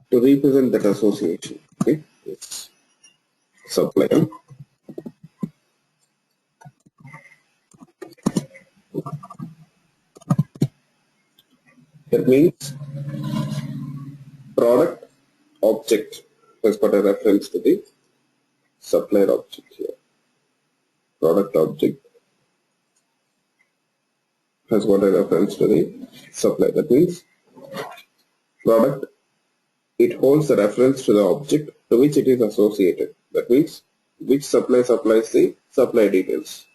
to represent that association. Okay, yes. Supplier. That means product object has got a reference to the supplier object here. Product object has got a reference to the supplier. That means product, it holds a reference to the object to which it is associated. That means which supplier supplies the supply details.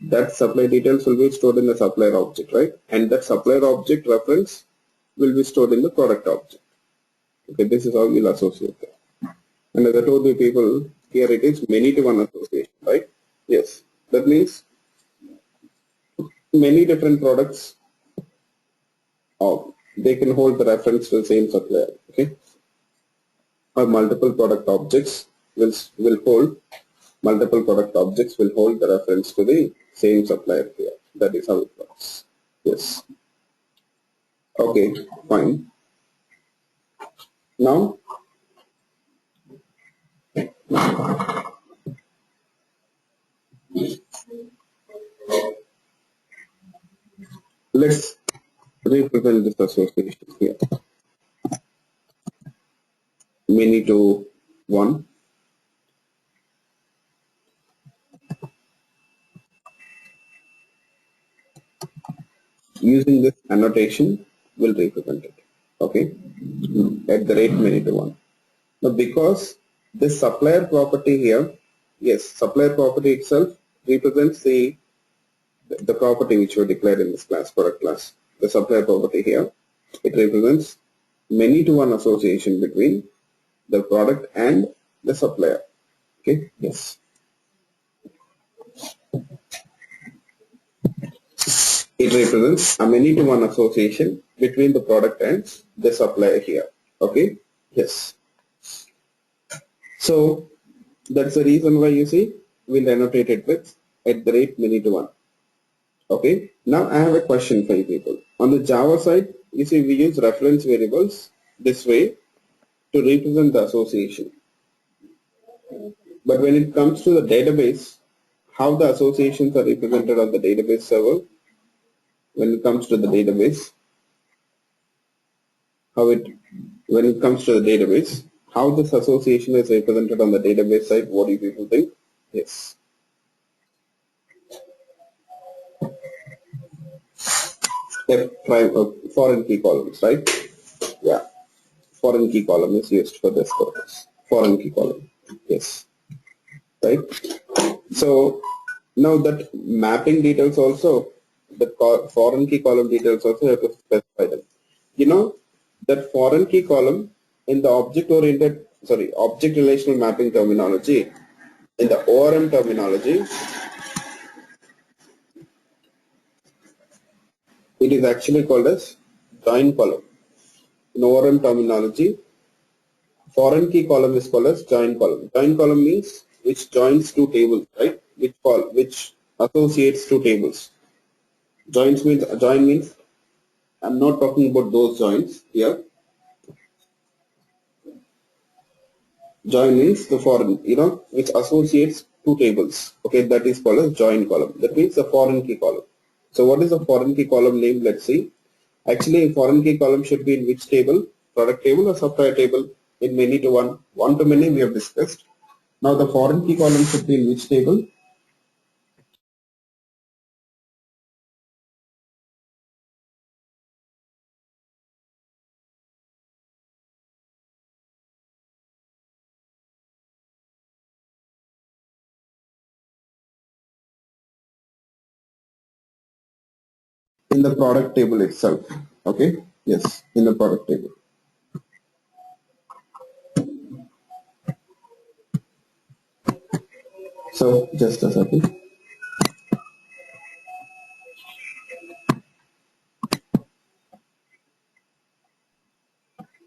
That supply details will be stored in the supplier object, right? And that supplier object reference will be stored in the product object. Okay, this is how we'll associate that. And as I told you people, here it is many to one association, right? Yes. That means many different products, they can hold the reference to the same supplier. Okay. Or multiple product objects will hold the reference to the same supplier here. That is how it works. Yes. Okay, fine. Now let's represent this association here. Many to one. Using this annotation, we'll represent it. Okay, at the rate many to one. Now, because this supplier property here, yes, supplier property itself represents the property which were declared in this class, product class. The supplier property here, it represents many to one association between the product and the supplier. Okay, yes. It represents a many to one association between the product and the supplier here. Okay, yes. So that's the reason why you see we'll annotate it with at the rate many to one. Okay, now I have a question for you people. On the Java side, you see we use reference variables this way to represent the association. But when it comes to the database, how the associations are represented on the database server, when it comes to the database, when it comes to the database, how this association is represented on the database side, what do you people think? Yes. Foreign key columns, right? Yeah. Foreign key column is used for this purpose. Foreign key column. Yes. Right? So now that mapping details also, the foreign key column details also have to specify them. You know that foreign key column in the object relational mapping terminology, in the ORM terminology, it is actually called as join column. In ORM terminology, foreign key column is called as join column. Join column means which joins two tables, right? Which associates two tables. Join means I'm not talking about those joins here. Join means the foreign, which associates two tables. Okay, that is called as join column. That means the foreign key column. So what is the foreign key column name? Let's see. Actually, foreign key column should be in which table? Product table or supplier table? In many to one. One to many we have discussed. Now the foreign key column should be in which table? In the product table itself. Okay. Yes, in the product table. So just a second.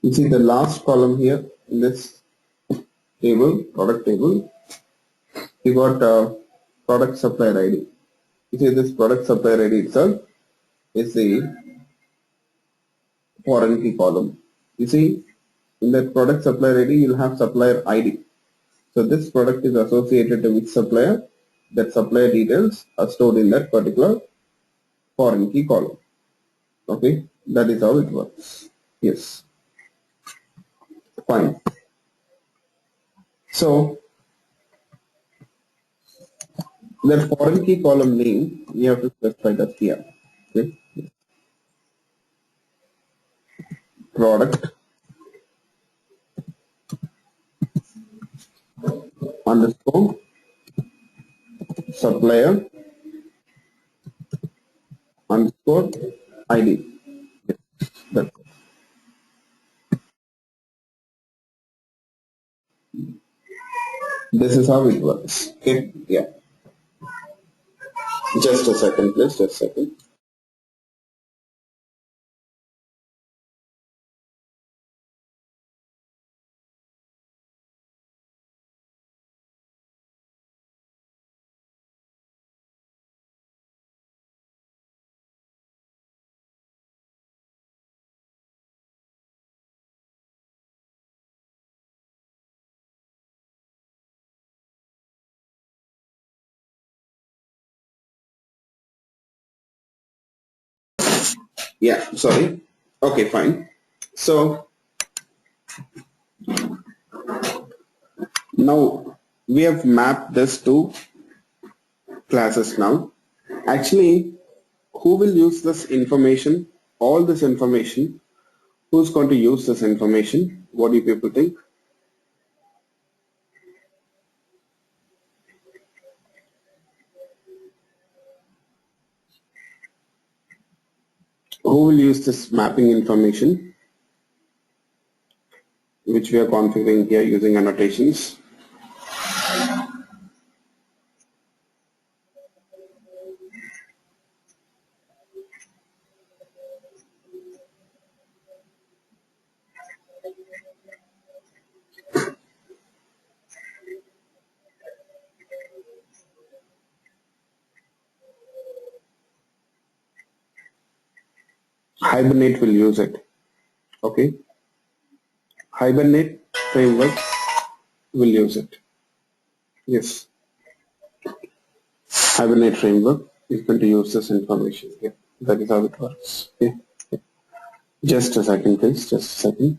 You see the last column here in this table, product table, you got product supplier ID. You see this product supplier ID itself is the foreign key column. You see in that product supplier ID you'll have supplier ID. So this product is associated with supplier. That supplier details are stored in that particular foreign key column. Okay, that is how it works. Yes, fine. So that foreign key column name we have to specify that here. Okay, product underscore supplier underscore ID. Yes, that's it. This is how it works. Okay, yeah. Just a second, please. Just a second. Yeah, sorry. Okay, fine. So now we have mapped this to classes now. Actually, who will use this information? All this information. Who's going to use this information? What do you people think? Who will use this mapping information, which we are configuring here using annotations? Hibernate will use it. Okay. Hibernate framework will use it. Yes. Hibernate framework is going to use this information. Yeah. That is how it works. Okay. Just a second, please. Just a second.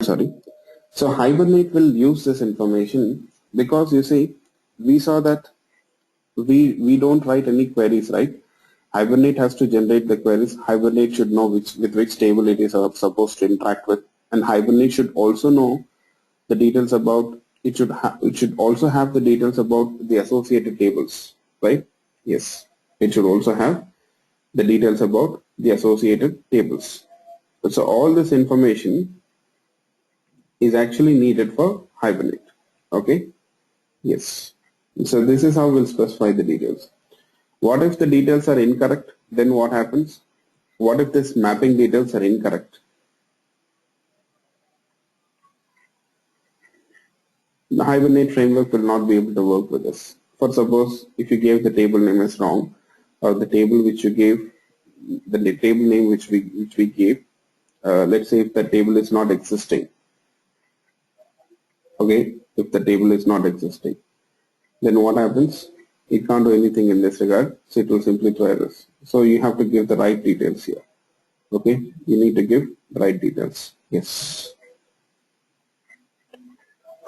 Sorry. So Hibernate will use this information because you see, we saw that we don't write any queries, right? Hibernate has to generate the queries. Hibernate should know with which table it is supposed to interact with, and Hibernate should also know the details about it should also have the details about the associated tables, right? Yes, it should also have the details about the associated tables. So all this information is actually needed for Hibernate. Okay. Yes. So this is how we'll specify the details. What if the details are incorrect? Then what happens? What if this mapping details are incorrect? The Hibernate framework will not be able to work with this. For suppose if you gave the table name as wrong, or the table which you gave, the table name which we gave, let's say if the table is not existing. Okay, if the table is not existing, then what happens? It can't do anything in this regard, so it will simply throw errors. So you have to give the right details here. Okay, you need to give the right details. Yes,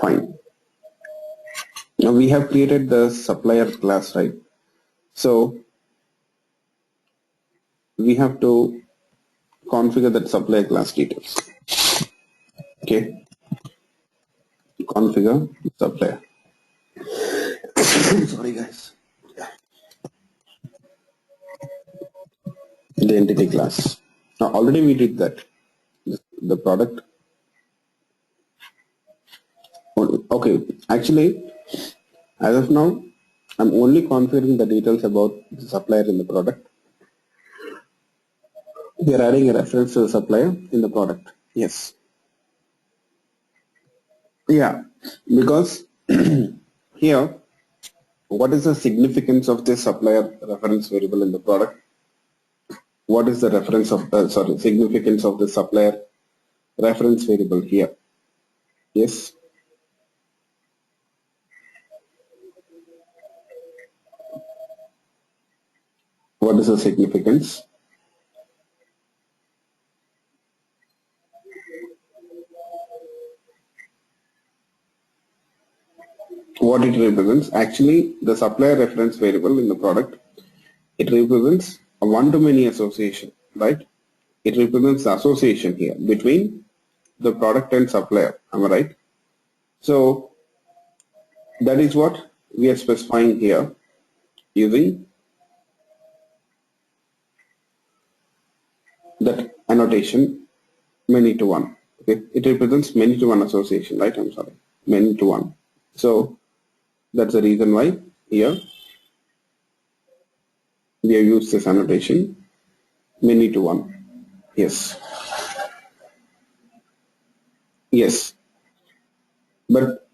fine. Now we have created the supplier class, right? So we have to configure that supplier class details. Okay, configure supplier. Sorry guys. The entity class. Now already we did that. The product. Okay, actually, as of now, I'm only configuring the details about the supplier in the product. We are adding a reference to the supplier in the product. Yes. Yeah, because here, what is the significance of this supplier reference variable in the product? What is the reference of significance of the supplier reference variable here? Yes. What is the significance? What it represents? Actually, the supplier reference variable in the product, it represents a one-to-many association, right? It represents the association here between the product and supplier. Am I right? So that is what we are specifying here using that annotation many to one. Okay, it represents many to one association, right? I'm sorry, many to one. So that's the reason why here we have used this annotation many to one. Yes, yes, but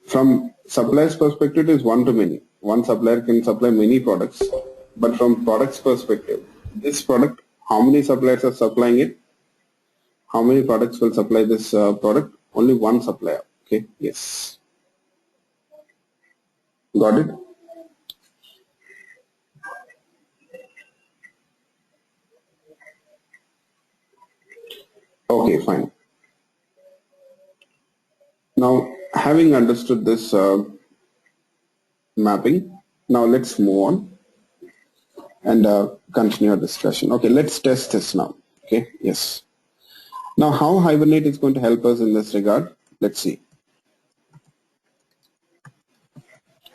from supplier's perspective, it is one to many. One supplier can supply many products, but from product's perspective, this product, how many suppliers are supplying it? How many products will supply this product? Only one supplier. Okay. Yes. Got it? Okay, fine. Now, having understood this mapping, now let's move on and continue our discussion. Okay, let's test this now. Okay, yes. Now, how Hibernate is going to help us in this regard? Let's see.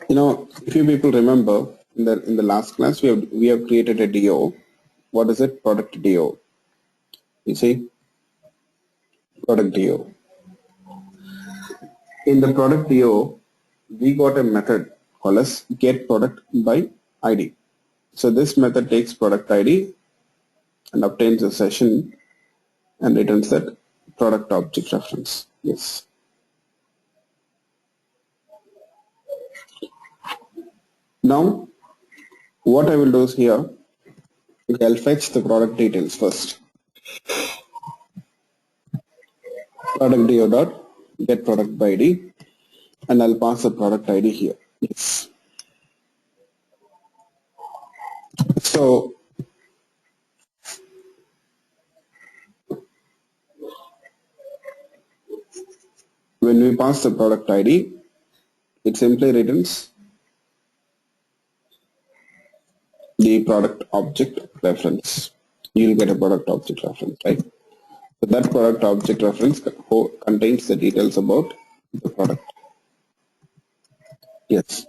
You know, if you people remember, in the last class, we have created a DO. What is it? Product DO. You see, product DO. In the product DO, we got a method called as get product by ID. So this method takes product ID and obtains a session and returns that product object reference. Yes. Now, what I will do is here, I'll fetch the product details first. Product DO dot get product by ID, and I'll pass the product ID here. Yes. So when we pass the product ID, it simply returns the product object reference. You'll get a product object reference, right? So that product object reference contains the details about the product. Yes.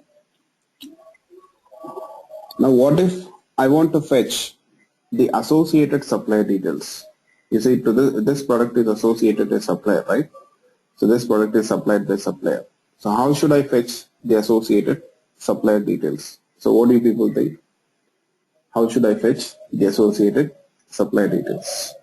Now what if I want to fetch the associated supplier details? You see, to this product is associated with supplier, right? So this product is supplied by supplier. So how should I fetch the associated supplier details? So what do you people think? How should I fetch the associated supplier details?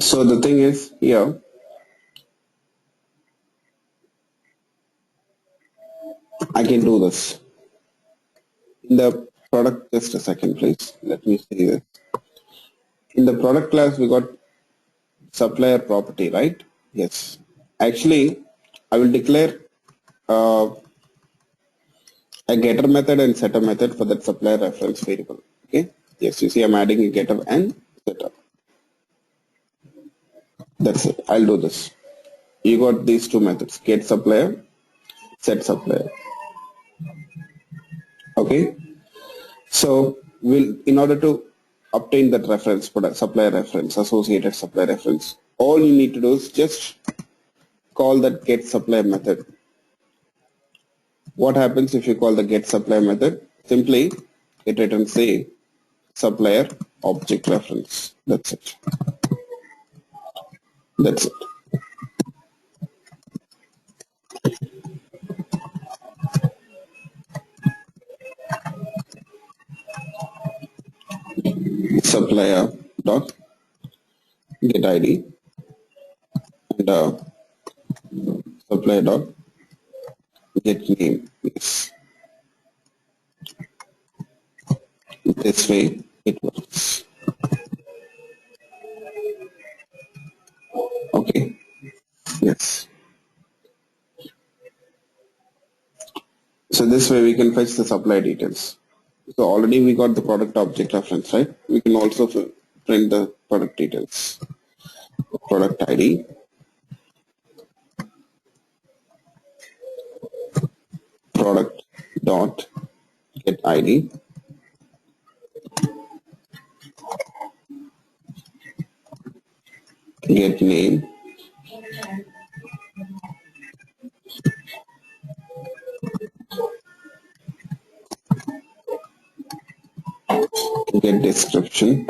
So the thing is here, I can do this. In the product, just a second please, let me see this. In the product class we got supplier property, right? Yes. Actually, I will declare uh, a getter method and setter method for that supplier reference variable. Okay. Yes, you see I'm adding a getter and setter. That's it. I'll do this. You got these two methods, get supplier, set supplier. Okay. So we'll, in order to obtain that reference, product supplier reference, associated supplier reference, all you need to do is just call that get supplier method. What happens if you call the get supplier method? Simply it returns say supplier object reference. That's it. That's it. Supplier dot get ID and supplier dot get name. Yes. This way it works. Okay. Yes. So this way we can fetch the supply details. So already we got the product object reference, right? We can also print the product details. Product ID, product dot get ID, get name, get description,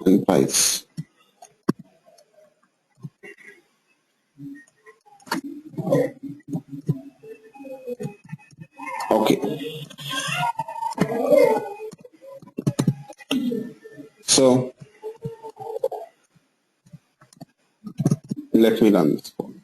and price. Okay. So let me run this code.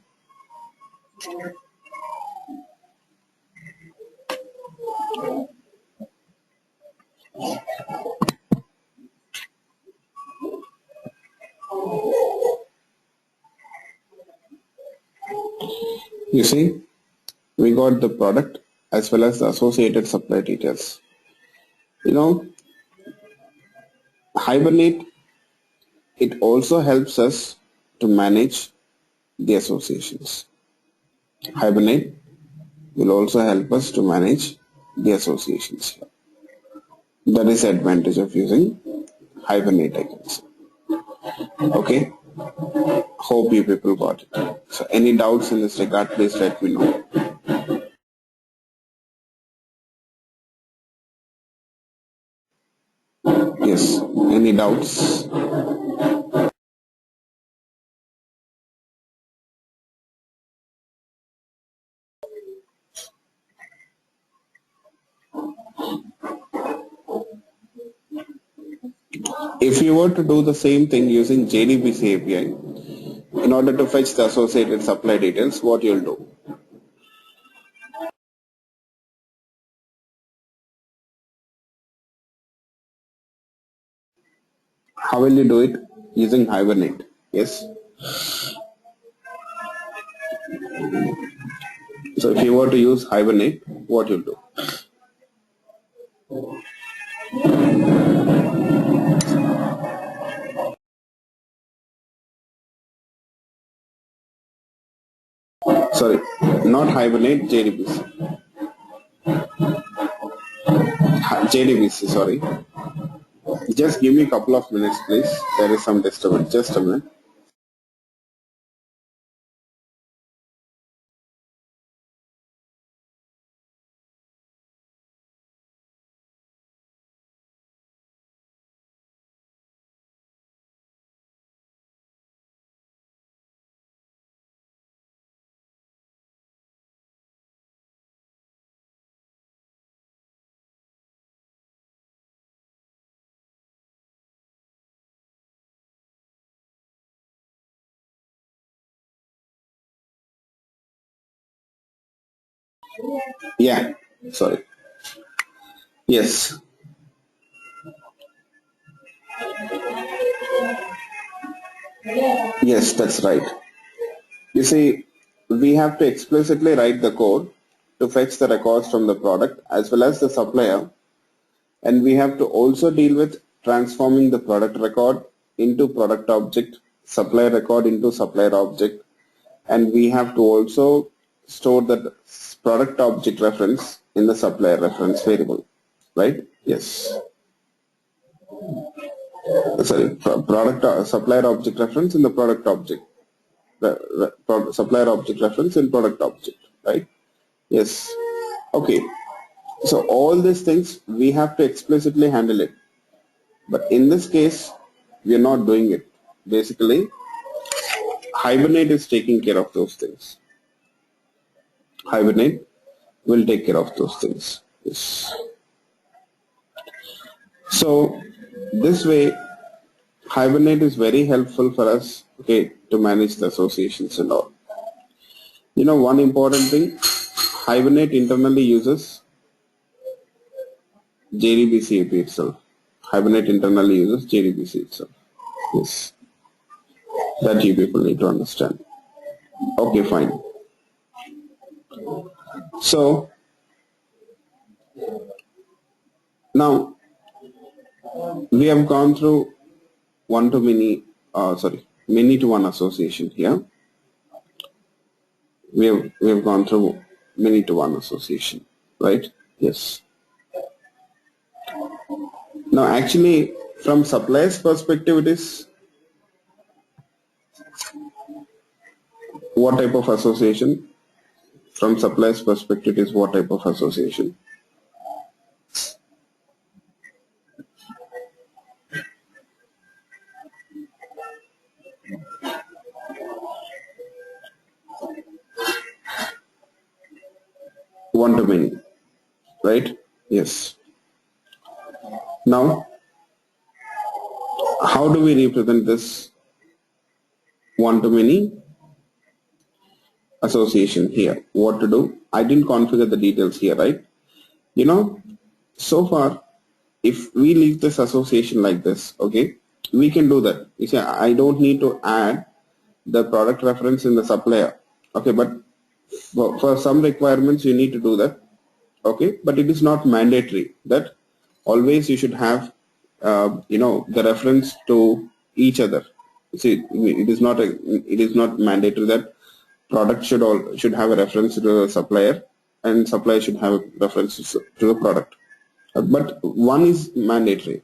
You see, we got the product as well as the associated supply details. You know, Hibernate, it also helps us to manage the associations. Hibernate will also help us to manage the associations. That is the advantage of using Hibernate, I can say. Okay, hope you people got it. So any doubts in this regard, please let me know. Yes, any doubts? If you were to do the same thing using JDBC API, in order to fetch the associated supply details, what you'll do? How will you do it? Using Hibernate. Yes. So if you were to use Hibernate, what you'll do? Sorry, not Hibernate, JDBC. JDBC, sorry. Just give me a couple of minutes, please. There is some disturbance. Just a minute. Yeah, sorry. Yes. Yes, that's right. You see, we have to explicitly write the code to fetch the records from the product as well as the supplier, and we have to also deal with transforming the product record into product object, supplier record into supplier object, and we have to also store the product object reference in the supplier reference variable, right? Yes. Sorry, product supplier object reference in the product object, supplier object reference in product object, right? Yes. Okay. So all these things we have to explicitly handle it, but in this case we are not doing it. Basically, Hibernate is taking care of those things. Hibernate will take care of those things. Yes. So this way, Hibernate is very helpful for us, okay, to manage the associations and all. You know, one important thing, Hibernate internally uses JDBC API itself. Hibernate internally uses JDBC itself. Yes, that you people need to understand. Okay, fine. So now we have gone through many to one association here. We have gone through many to one association, right? Yes. Now actually from supplier's perspective, it is what type of association? From supplier's perspective, it is what type of association? One to many, right? Yes. Now, how do we represent this one to many association here? What to do? I didn't configure the details here, right? You know, so far, if we leave this association like this, okay, we can do that. You see, I don't need to add the product reference in the supplier, okay, but for some requirements you need to do that, okay, but it is not mandatory that always you should have the reference to each other. See, it is not mandatory that product should have a reference to the supplier and supplier should have a reference to the product. But one is mandatory.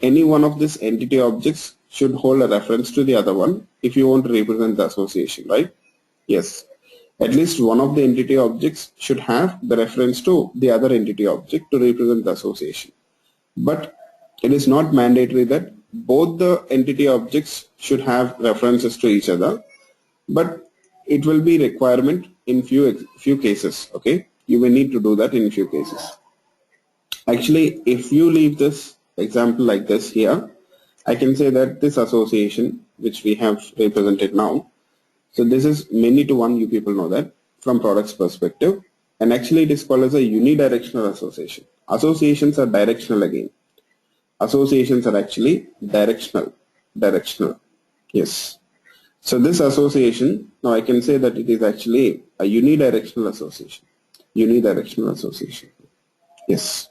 Any one of these entity objects should hold a reference to the other one if you want to represent the association, right? Yes. At least one of the entity objects should have the reference to the other entity object to represent the association. But it is not mandatory that both the entity objects should have references to each other, but it will be requirement in few cases, okay? You may need to do that in few cases. Actually, if you leave this example like this here, I can say that this association which we have represented now, so this is many to one, you people know that from product's perspective, and actually it is called as a unidirectional association. Associations are directional again. Associations are actually directional. Yes. So this association, now I can say that it is actually a unidirectional association. Unidirectional association. Yes.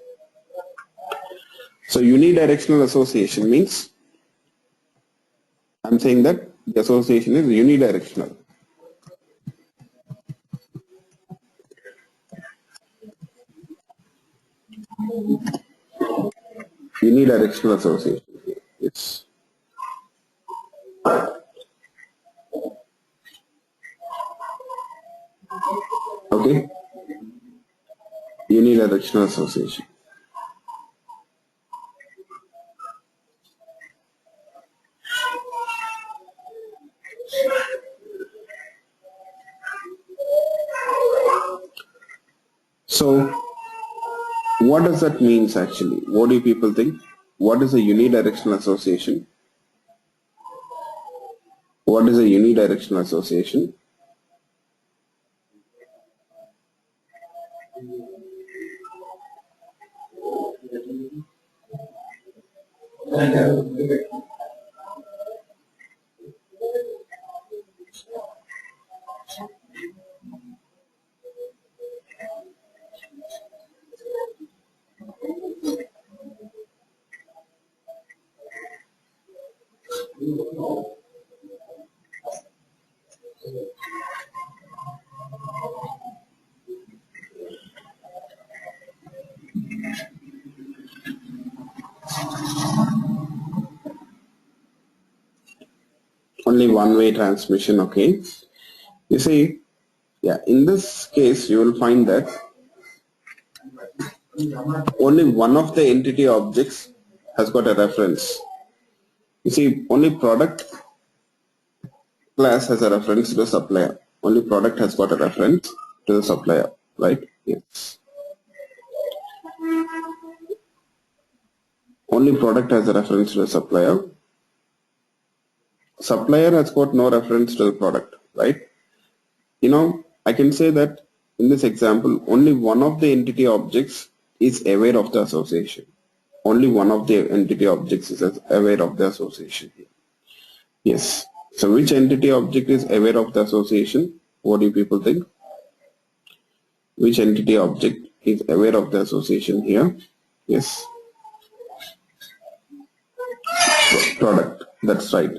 So unidirectional association means I'm saying that the association is unidirectional. Unidirectional association. Yes. Okay. Unidirectional association. So what does that mean actually? What do people think? What is a unidirectional association? What is a unidirectional association? Only one-way transmission. Okay. You see, yeah, in this case, you will find that only one of the entity objects has got a reference. You see, only product class has a reference to the supplier. Only product has got a reference to the supplier, right? Yes. Only product has a reference to the supplier. Supplier has got no reference to the product, right? I can say that in this example, only one of the entity objects is aware of the association. Only one of the entity objects is aware of the association here. Yes. So which entity object is aware of the association? What do you people think? Which entity object is aware of the association here? Yes. Product. That's right.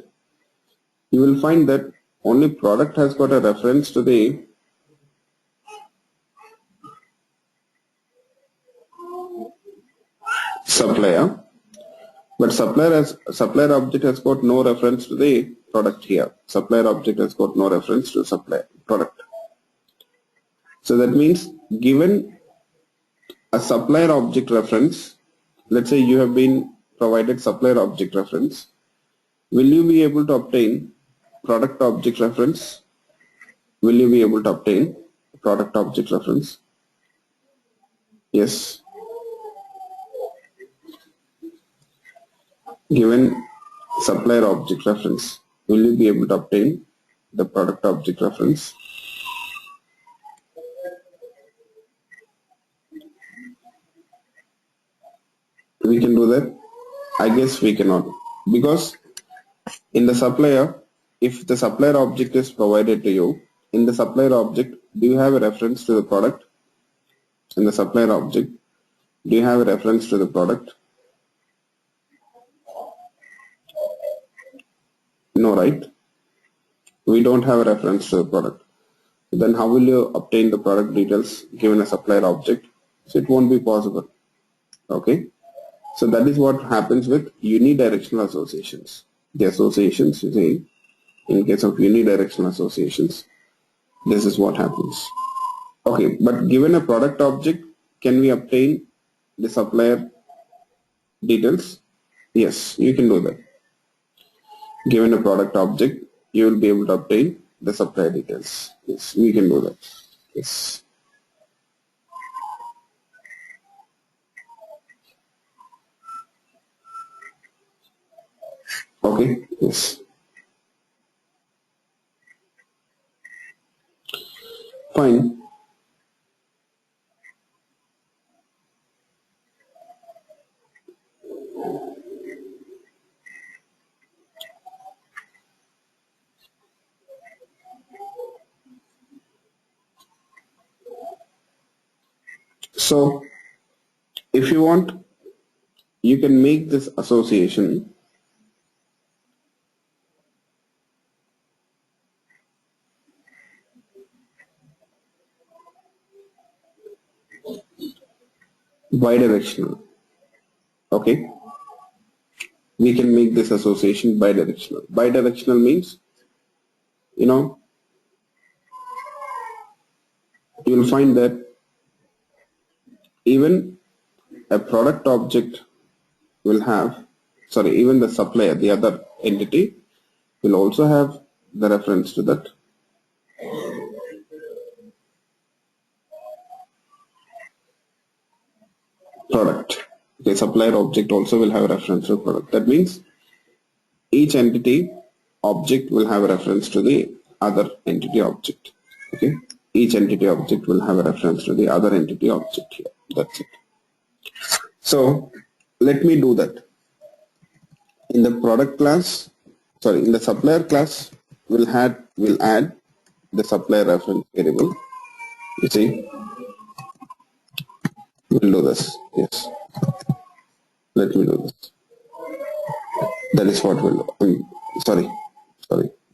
You will find that only product has got a reference to the supplier, but supplier object has got no reference to the product here. Supplier object has got no reference to supplier product. So that means given a supplier object reference, let's say you have been provided supplier object reference, will you be able to obtain product object reference? Will you be able to obtain product object reference? Yes. Given supplier object reference, will you be able to obtain the product object reference? We can do that? I guess we cannot, because in the supplier, if the supplier object is provided to you, in the supplier object, do you have a reference to the product? In the supplier object, do you have a reference to the product? No, right? We don't have a reference to the product. Then how will you obtain the product details given a supplier object? So it won't be possible. Okay? So that is what happens with unidirectional associations. The associations, you see, in case of unidirectional associations, this is what happens. Okay, but given a product object, can we obtain the supplier details? Yes, you can do that. Given a product object, you will be able to obtain the supplier details. Yes, we can do that. Yes. Okay, yes. Fine. So, if you want, you can make this association bidirectional. Okay, we can make this association bidirectional. Bidirectional means, you will find that even a product object will have, even the supplier, the other entity, will also have the reference to that product. The supplier object also will have a reference to the product. That means each entity object will have a reference to the other entity object. Okay, each entity object will have a reference to the other entity object here. That's it. So let me do that. In the product class, sorry, in the supplier class, we'll add the supplier reference variable. You see, we'll do this. Yes, let me do this. That is what we'll do. Sorry,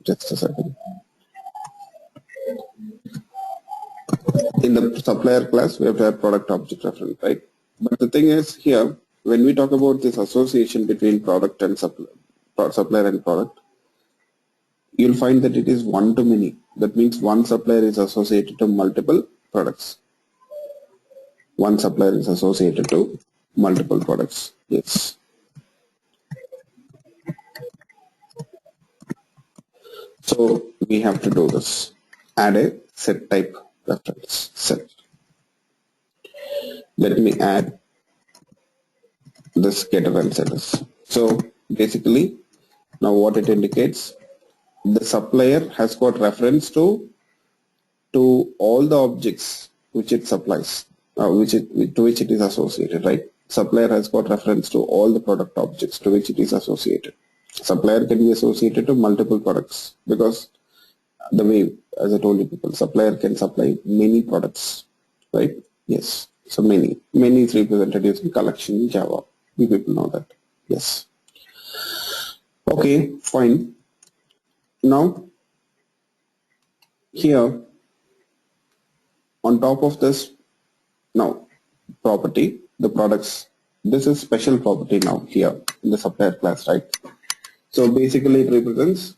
just a second. In the supplier class, we have to have product object reference, right? But the thing is here, when we talk about this association between product and supplier and product, you'll find that it is one to many. That means one supplier is associated to multiple products. One supplier is associated to multiple products. Yes. So we have to do this. Add a set type reference set. Let me add this getter and setters. So basically, now what it indicates, the supplier has got reference to all the objects which it supplies, to which it is associated, right? Supplier has got reference to all the product objects to which it is associated. Supplier can be associated to multiple products because the way, as I told you people, supplier can supply many products, right? Yes. So many is represented using collection in Java. You people know that. Yes. Okay, fine. Now, here, on top of this, now, property, the products, this is special property now here in the supplier class, right? So basically it represents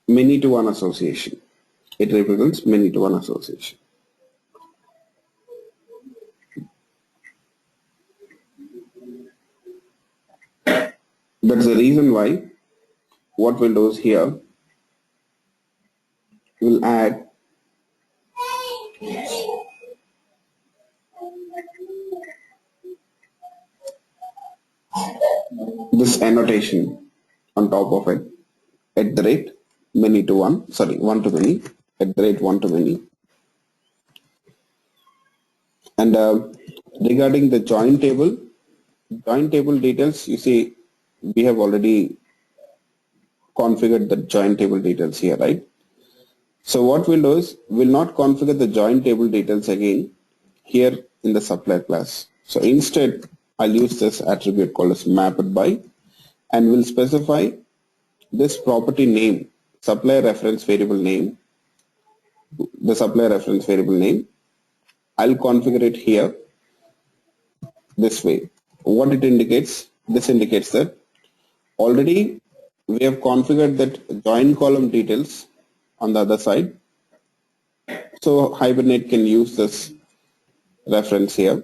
many to one association. It represents many to one association. That's the reason why what we'll do is here, we'll add this annotation on top of it, at the rate many to one, sorry, one to many, at the rate one to many. And regarding the join table details, you see, we have already configured the join table details here, right? So what we'll do is, we'll not configure the join table details again here in the supplier class. So instead, I'll use this attribute called as mapped by, and we'll specify this property name, supplier reference variable name, the supplier reference variable name. I'll configure it here this way. What it indicates, this indicates that already we have configured that join column details on the other side. So Hibernate can use this reference here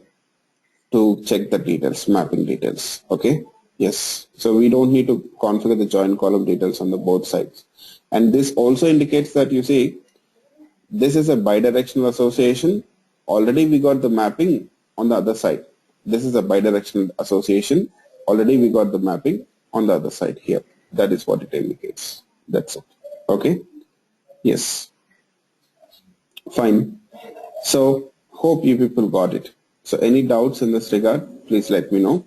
to check the details, mapping details. Okay. Yes. So we don't need to configure the join column details on the both sides. And this also indicates that, you see, this is a bidirectional association. Already we got the mapping on the other side. This is a bidirectional association. Already we got the mapping on the other side here. That is what it indicates. That's it. Okay. Yes. Fine. So hope you people got it. So any doubts in this regard, please let me know.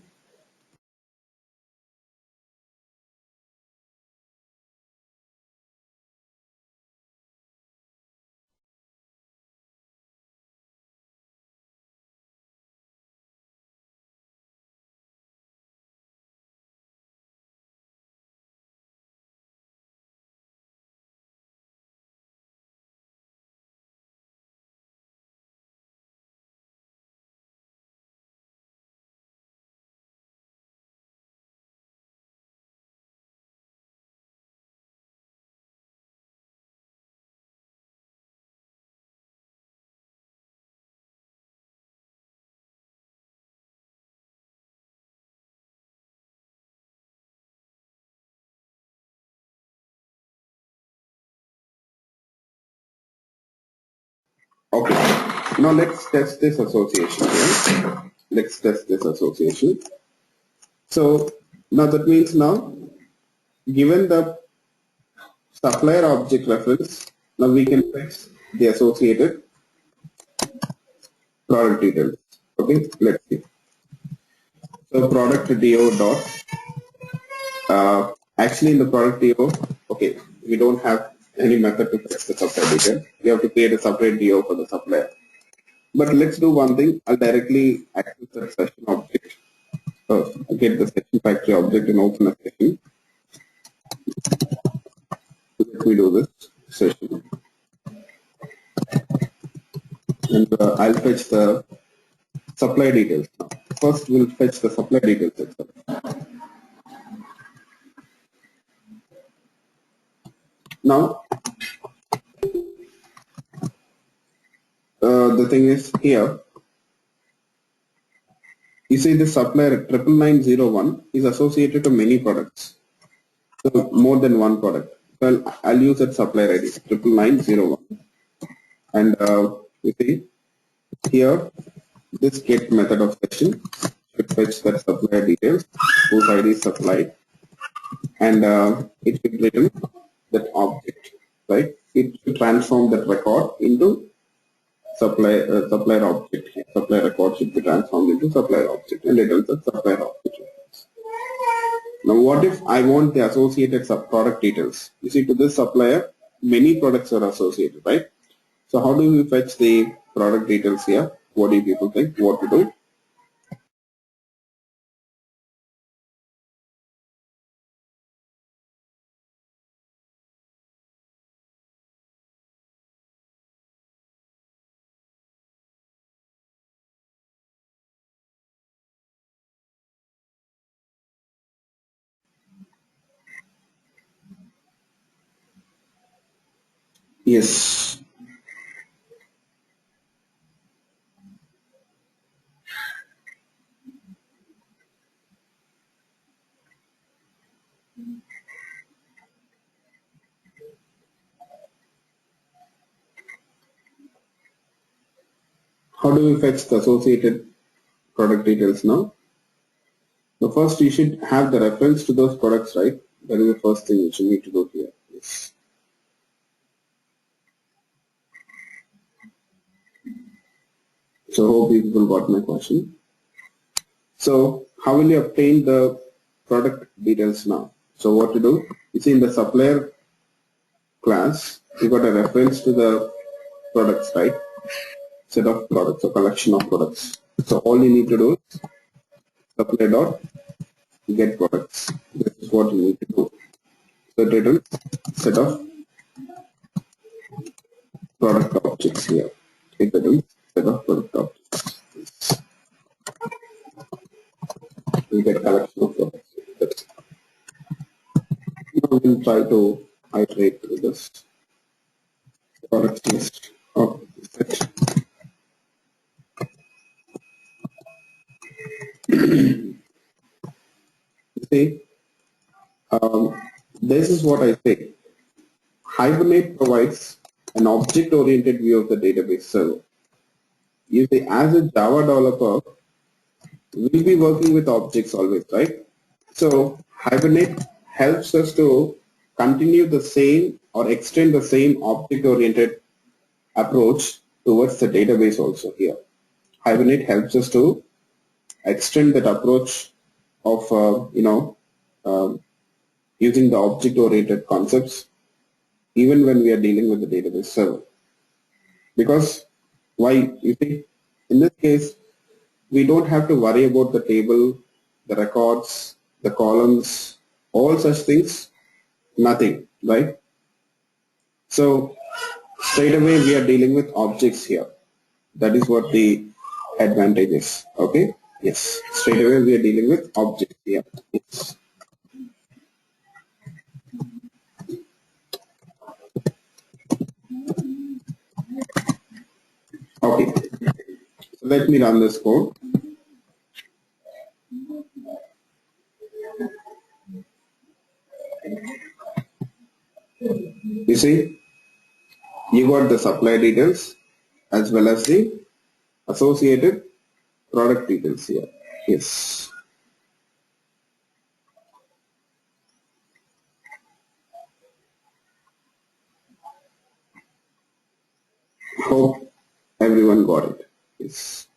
Okay. Now let's test this association here. Let's test this association. So now that means, now given the supplier object reference, now we can fetch the associated product details. Okay, let's see. So product DO dot, actually in the product DO, okay, we don't have any method to fetch the supplier detail. We have to create a separate DO for the supplier. But let's do one thing. I'll directly access the session object. First, I'll get the session factory object and open a session. Let me do this session. And I'll fetch the supply details now. First, we'll fetch the supply details itself. Now, the thing is here, you see the supplier 99901 is associated to many products. So more than one product. Well, I'll use that supplier ID 99901. And you see here, this get method of fetching should fetch that supplier details, whose ID is supplied, and it should return that object, right? It should transform that record into supplier object. Supplier record should be transformed into supplier object and returns the supplier object. Now, what if I want the associated product details? You see, to this supplier, many products are associated, right? So how do we fetch the product details here? What do you people think? What to do? Yes. How do we fetch the associated product details now? So first you should have the reference to those products, right? That is the first thing which you need to do here. Yes. So hope you people got my question. So how will you obtain the product details now? So what to do? You see in the supplier class, you got a reference to the products, right? Set of products or collection of products. So all you need to do is supply dot get products. This is what you need to do. So it returns set of product objects here. It returns set of product objects. You get collection of products. That's it. Now we'll try to iterate through this product list of set. You see, this is what I say. Hibernate provides an object-oriented view of the database server. You see, as a Java developer, we'll be working with objects always, right? So Hibernate helps us to continue the same or extend the same object-oriented approach towards the database also here. Hibernate helps us to extend that approach of using the object-oriented concepts even when we are dealing with the database server. Because why? You see, in this case, we don't have to worry about the table, the records, the columns, all such things, nothing, right? So straight away we are dealing with objects here. That is what the advantage is. Okay? Yes. Straight away we are dealing with objects here. Yes. Okay. So let me run this code. You see, you got the supply details as well as the associated product details here. Yes. Hope everyone got it. Yes.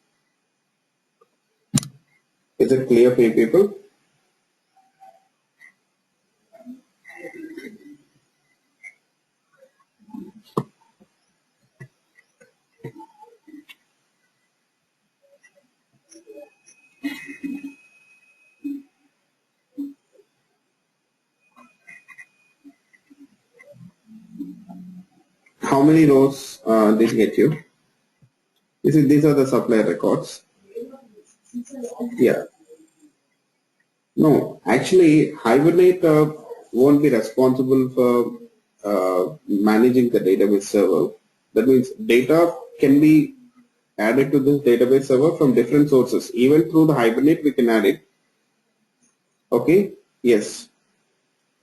Is it clear for you people? How many rows did get you? These are the supply records. Yeah. No, actually, Hibernate won't be responsible for managing the database server. That means data can be added to this database server from different sources. Even through the Hibernate, we can add it. Okay? Yes.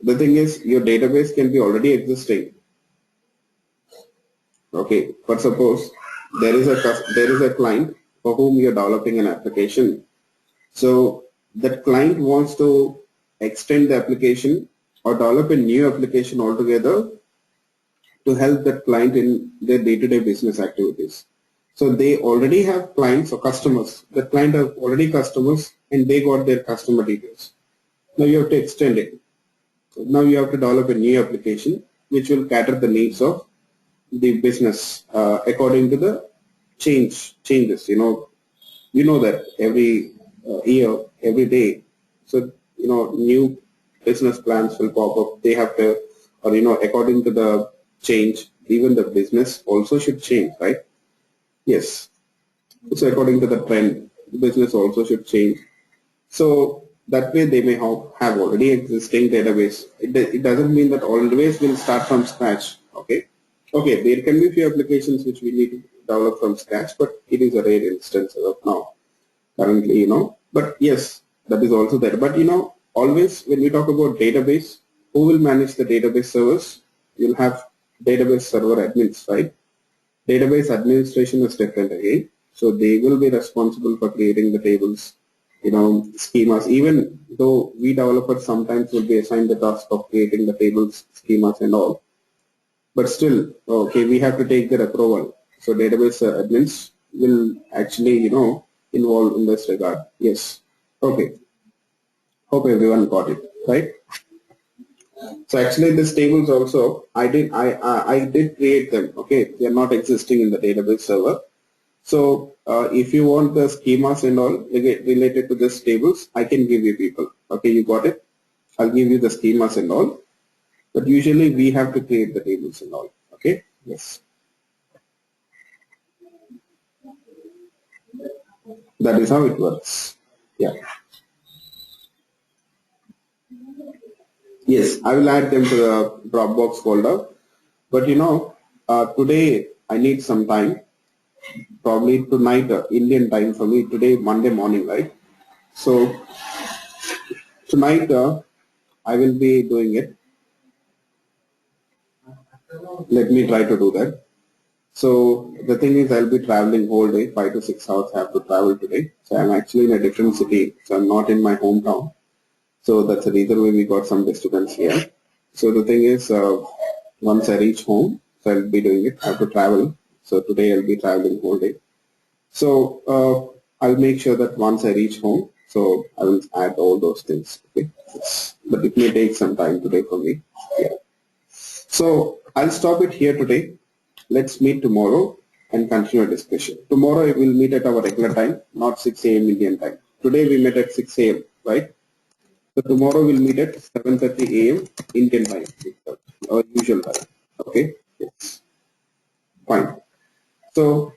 The thing is, your database can be already existing. Okay. For suppose there is a client for whom you are developing an application. So that client wants to extend the application or develop a new application altogether to help that client in their day-to-day business activities. So they already have clients or customers. The client have already customers and they got their customer details. Now you have to extend it. Now you have to develop a new application which will cater the needs of the business according to the changes. You know that every year, every day. So new business plans will pop up. They have to, or according to the change, even the business also should change, right? Yes. So according to the trend, the business also should change. So that way they may have already existing database. It doesn't mean that always will start from scratch. Okay. Okay, there can be few applications which we need to develop from scratch, but it is a rare instance as of now. Currently, but yes, that is also there. But always when we talk about database, who will manage the database servers? You'll have database server admins, right? Database administration is different again. So they will be responsible for creating the tables, schemas. Even though we developers sometimes will be assigned the task of creating the tables, schemas and all. But still, okay, we have to take their approval. So database admins will actually, involved in this regard. Yes. Okay. Hope everyone got it, right? So actually these tables also, I did create them. Okay. They are not existing in the database server. So if you want the schemas and all related to these tables, I can give you people. Okay. You got it? I'll give you the schemas and all. But usually we have to create the tables and all. Okay. Yes. That is how it works. Yeah. Yes, I will add them to the Dropbox folder. But today I need some time. Probably tonight, Indian time for me. Today, Monday morning, right? So tonight I will be doing it. Let me try to do that. So the thing is, I'll be traveling whole day, 5 to 6 hours. I have to travel today. So I'm actually in a different city. So I'm not in my hometown. So that's the reason why we got some disturbance here. So the thing is, once I reach home, so I'll be doing it. I have to travel. So today I'll be traveling whole day. So I'll make sure that once I reach home, so I will add all those things. Okay. Yes. But it may take some time today for me. Yeah. So I'll stop it here today. Let's meet tomorrow and continue our discussion. Tomorrow we'll meet at our regular time, not 6 a.m. Indian time. Today we met at 6 a.m. right? So tomorrow we'll meet at 7:30 a.m. Indian time, our usual time. Okay. Yes. Fine. So